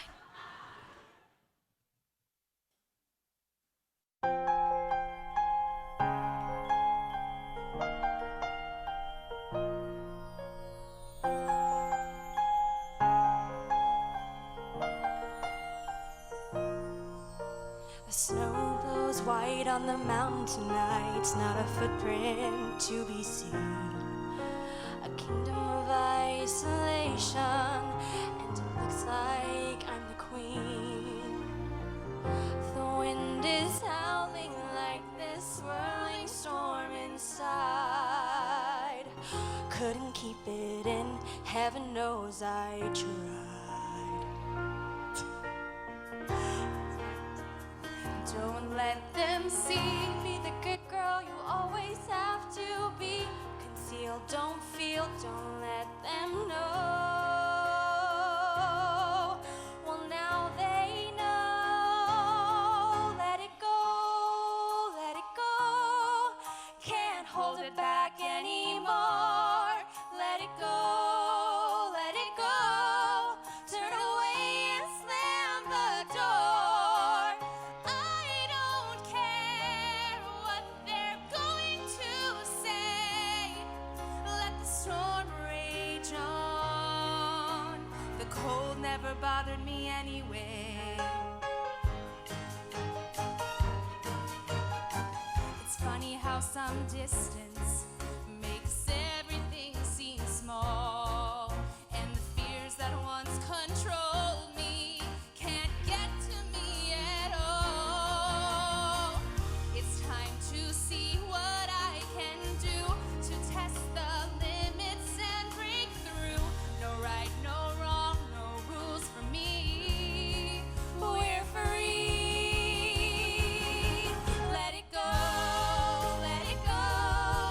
The snow blows white on the mountain tonight, not a footprint to be seen. A kingdom of isolation, and it looks like I'm the queen. The wind is howling like this swirling storm inside. Couldn't keep it in, heaven knows I tried. Don't let them see. Be the good girl you always have to be. Conceal, don't feel, don't let them know. Well, now they know. Let it go, let it go. Can't hold it back anymore. Let it go, let it go. Turn away and slam the door. Cold never bothered me anyway. It's funny how some distance makes everything seem small, and the fears that once controlled me can't get to me at all. It's time to see what I can do to test the limits and break through. No right, no wrong, no rules for me. We're free. Let it go, let it go.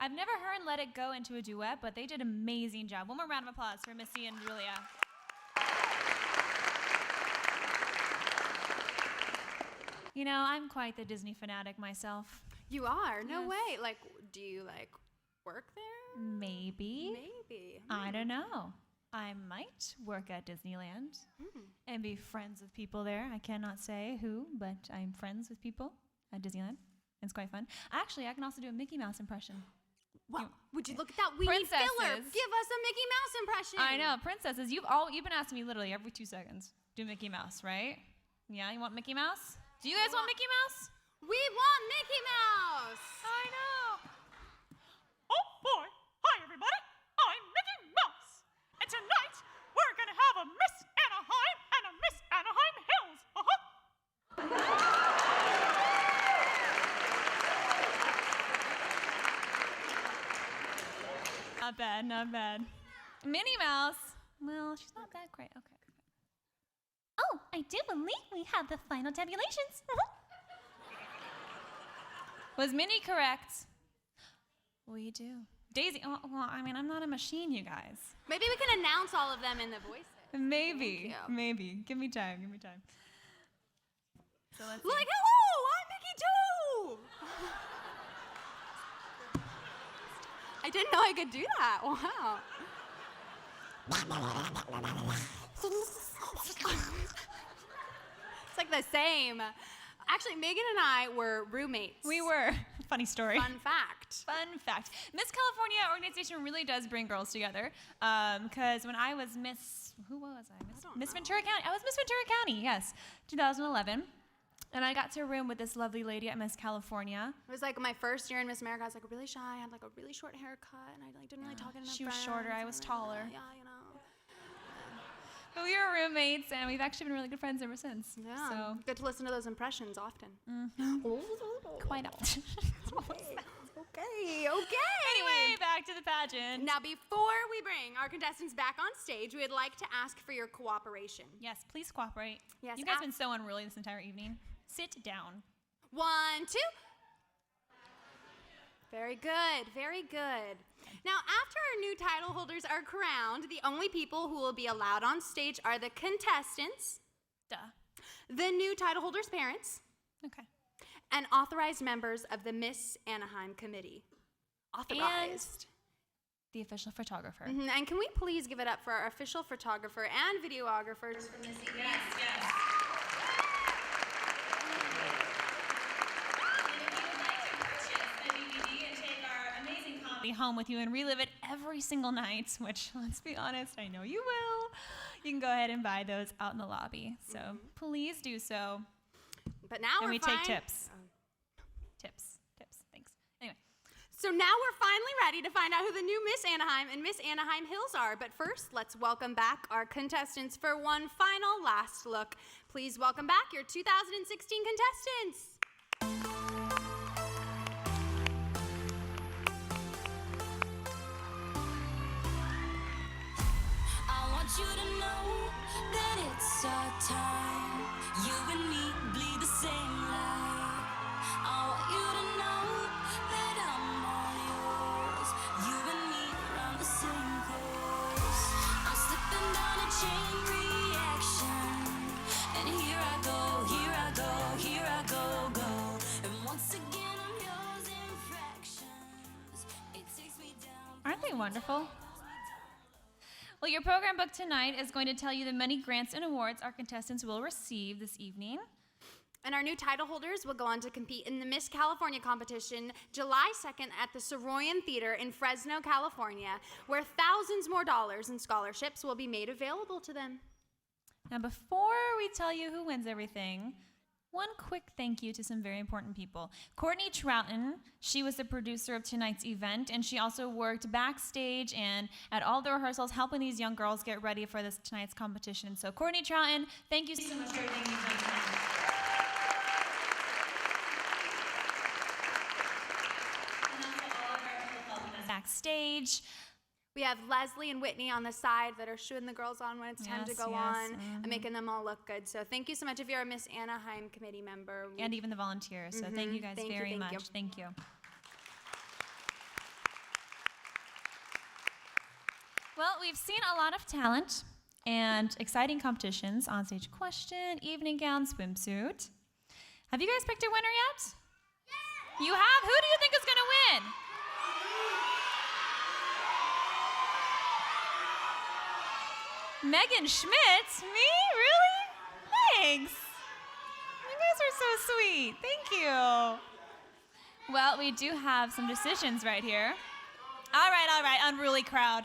I've never heard Let It Go into a duet, but they did an amazing job. One more round of applause for Missy and Julia. You know, I'm quite the Disney fanatic myself. You are? No Yes. way. Like, do you like work there? Maybe. Maybe. I don't know. I might work at Disneyland and be friends with people there. I cannot say who, but I'm friends with people at Disneyland. It's quite fun. Actually, I can also do a Mickey Mouse impression. Well, would you look at that weenie filler? Princesses. Give us a Mickey Mouse impression. I know, princesses. You've been asking me literally every 2 seconds. Do Mickey Mouse, right? Yeah, you want Mickey Mouse? Do you guys want Mickey Mouse? We want Mickey Mouse. I know. Oh boy! Hi everybody! I'm Mickey Mouse! And tonight, we're gonna have a Miss Anaheim and a Miss Anaheim Hills! Not bad, not bad. Minnie Mouse. Well, she's not that great. Okay. Oh, I do believe we have the final tabulations. Was Minnie correct? We do. Daisy, well, I mean, I'm not a machine, you guys. Maybe we can announce all of them in the voices. Maybe. Give me time. So let's see. Like, hello, I'm Mickey too. I didn't know I could do that. Wow. It's like the same. Actually, Megan and I were roommates. We were. Funny story. Fun fact. Fun fact. Miss California organization really does bring girls together. Because when I was who was I? Miss Ventura County. I was Miss Ventura County, yes, 2011. And I got to a room with this lovely lady at Miss California. It was like my first year in Miss America. I was like really shy. I had like a really short haircut, and I like didn't really talk to my friends. She was shorter. I was taller. Yeah, you know. But we were roommates, and we've actually been really good friends ever since. Yeah. So Good to listen to those impressions often. quite often. Okay. Anyway, back to the pageant. Now, before we bring our contestants back on stage, we would like to ask for your cooperation. Yes, please cooperate. Yes, You guys have been so unruly this entire evening. Sit down. 1, 2. Very good, very good. Now, after our new title holders are crowned, the only people who will be allowed on stage are the contestants, the new title holders' parents, and authorized members of the Miss Anaheim Committee. Authorized. The official photographer. And can we please give it up for our official photographer and videographers from this evening? Yes. Home with you and relive it every single night, which, let's be honest, I know you will. You can go ahead and buy those out in the lobby. So please do so. But now and we take tips. Tips, thanks. Anyway. So now we're finally ready to find out who the new Miss Anaheim and Miss Anaheim Hills are. But first, let's welcome back our contestants for one final last look. Please welcome back your 2016 contestants. You to know that it's our time. You and me bleed the same light. I want you to know that I'm all yours. You and me around the same course. I'm slipping down a chain reaction, and here I go, and once again I'm yours in fractions. It takes me down. Aren't they wonderful? Well, your program book tonight is going to tell you the many grants and awards our contestants will receive this evening. And our new title holders will go on to compete in the Miss California competition July 2nd at the Soroyan Theater in Fresno, California, where thousands more dollars in scholarships will be made available to them. Now, before we tell you who wins everything, one quick thank you to some very important people. Courtney Troughton, she was the producer of tonight's event, and she also worked backstage and at all the rehearsals helping these young girls get ready for tonight's competition. So Courtney Troughton, thank you so much for everything you've done tonight. And also all of our people helping us backstage. We have Leslie and Whitney on the side that are shooing the girls on when it's time to go on and making them all look good. So thank you so much if you're a Miss Anaheim committee member. And even the volunteers. So thank you guys very much. Thank you. Well, we've seen a lot of talent and exciting competitions, onstage question, evening gown, swimsuit. Have you guys picked a winner yet? Yeah. You have? Who do you think is going to win? Megan Schmidt? Me? Really? Thanks. You guys are so sweet. Thank you. Well, we do have some decisions right here. All right, unruly crowd.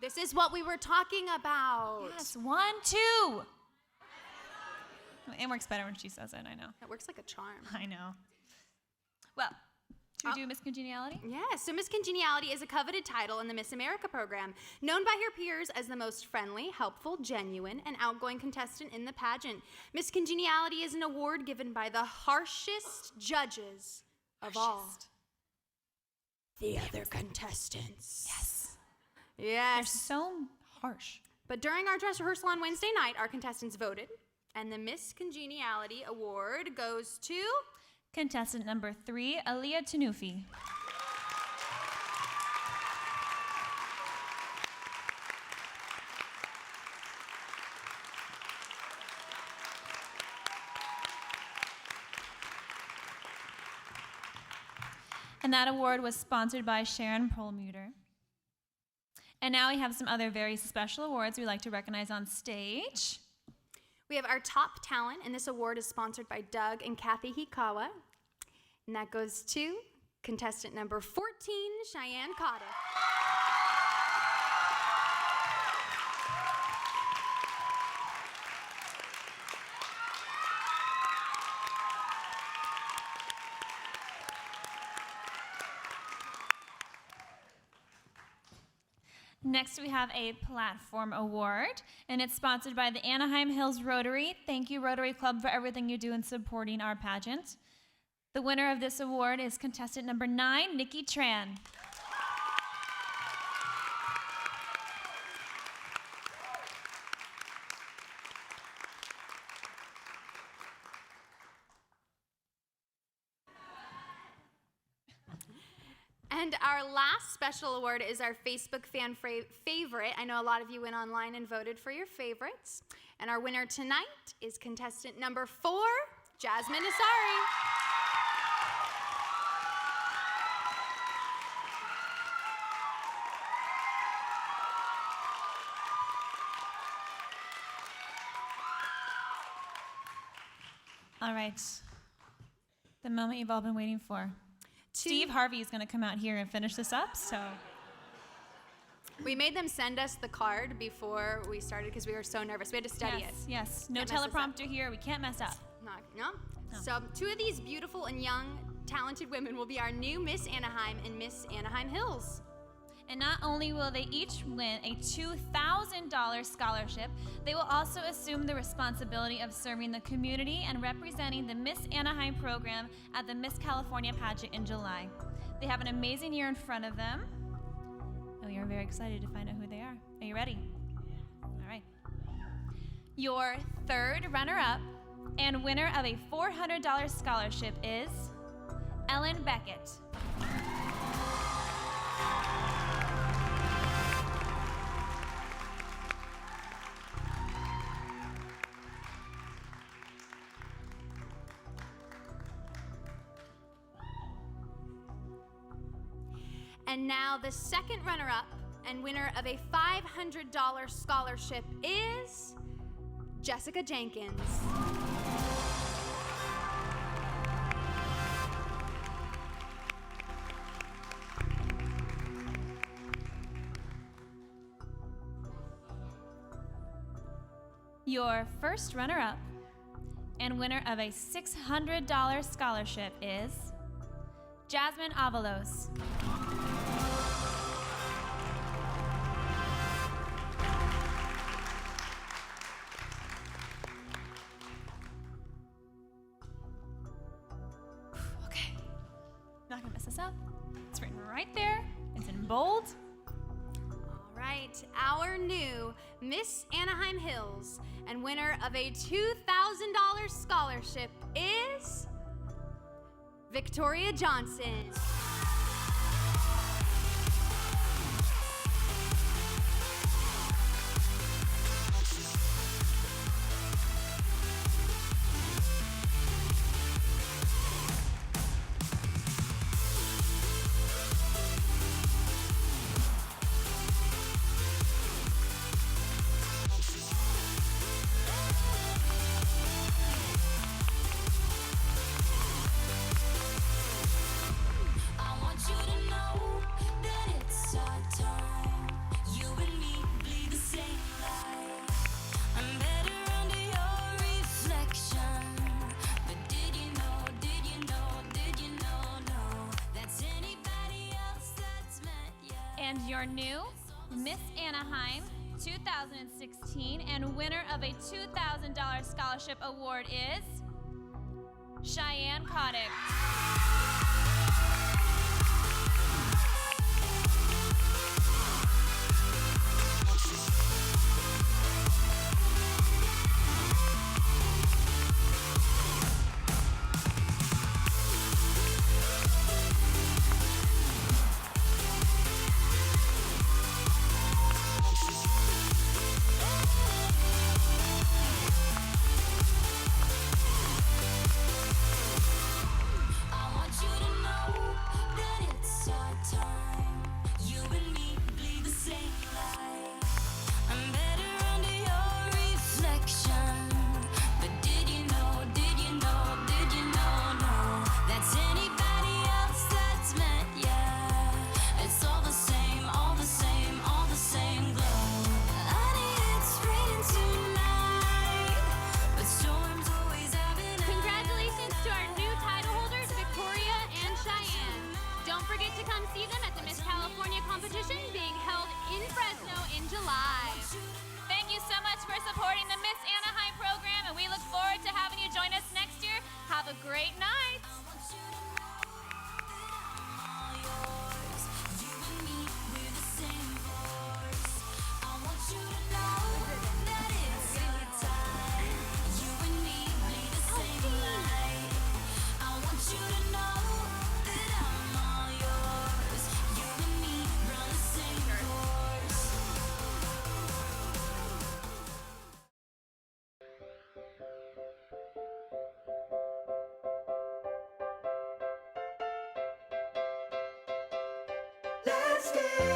This is what we were talking about. Yes, 1, 2. It works better when she says it, I know. That works like a charm. I know. Well, should we do Miss Congeniality? Yes, so Miss Congeniality is a coveted title in the Miss America program, known by her peers as the most friendly, helpful, genuine, and outgoing contestant in the pageant. Miss Congeniality is an award given by the harshest judges of all. The other contestants. Yes. Yes. They're so harsh. But during our dress rehearsal on Wednesday night, our contestants voted, and the Miss Congeniality Award goes to contestant number 3, Aaliyah Tanufi. And that award was sponsored by Sharon Perlmutter. And now we have some other very special awards we'd like to recognize on stage. We have our top talent, and this award is sponsored by Doug and Kathy Hikawa. And that goes to contestant number 14, Cheyenne Cotta. Next, we have a platform award, and it's sponsored by the Anaheim Hills Rotary. Thank you, Rotary Club, for everything you do in supporting our pageant. The winner of this award is contestant number 9, Nikki Tran. And our last special award is our Facebook fan favorite. I know a lot of you went online and voted for your favorites. And our winner tonight is contestant number 4, Jasmine Asari. All right, the moment you've all been waiting for. Steve Harvey is going to come out here and finish this up, so. We made them send us the card before we started because we were so nervous. We had to study it. Yes, no Can't mess this up. teleprompter here. We can't mess up. No. So 2 of these beautiful and young, talented women will be our new Miss Anaheim and Miss Anaheim Hills. And not only will they each win a $2,000 scholarship, they will also assume the responsibility of serving the community and representing the Miss Anaheim program at the Miss California pageant in July. They have an amazing year in front of them, and we are very excited to find out who they are. Are you ready? All right. Your third runner-up and winner of a $400 scholarship is Ellen Beckett. And now the second runner-up and winner of a $500 scholarship is Jessica Jenkins. Your first runner-up and winner of a $600 scholarship is Jasmine Avalos. Okay, not gonna mess this up. It's written right there. It's in bold. All right, our new Miss Anaheim Hills and winner of a $2,000 scholarship is Victoria Johnson. And your new Miss Anaheim 2016 and winner of a $2,000 scholarship award is Cheyenne Kotick. Congratulations to our new title holders, Victoria and Cheyenne. Don't forget to come see them at the Miss California competition being held in Fresno in July. Thank you so much for supporting the Miss Anaheim program, and we look forward to having you join us next year. Have a great night. Let's get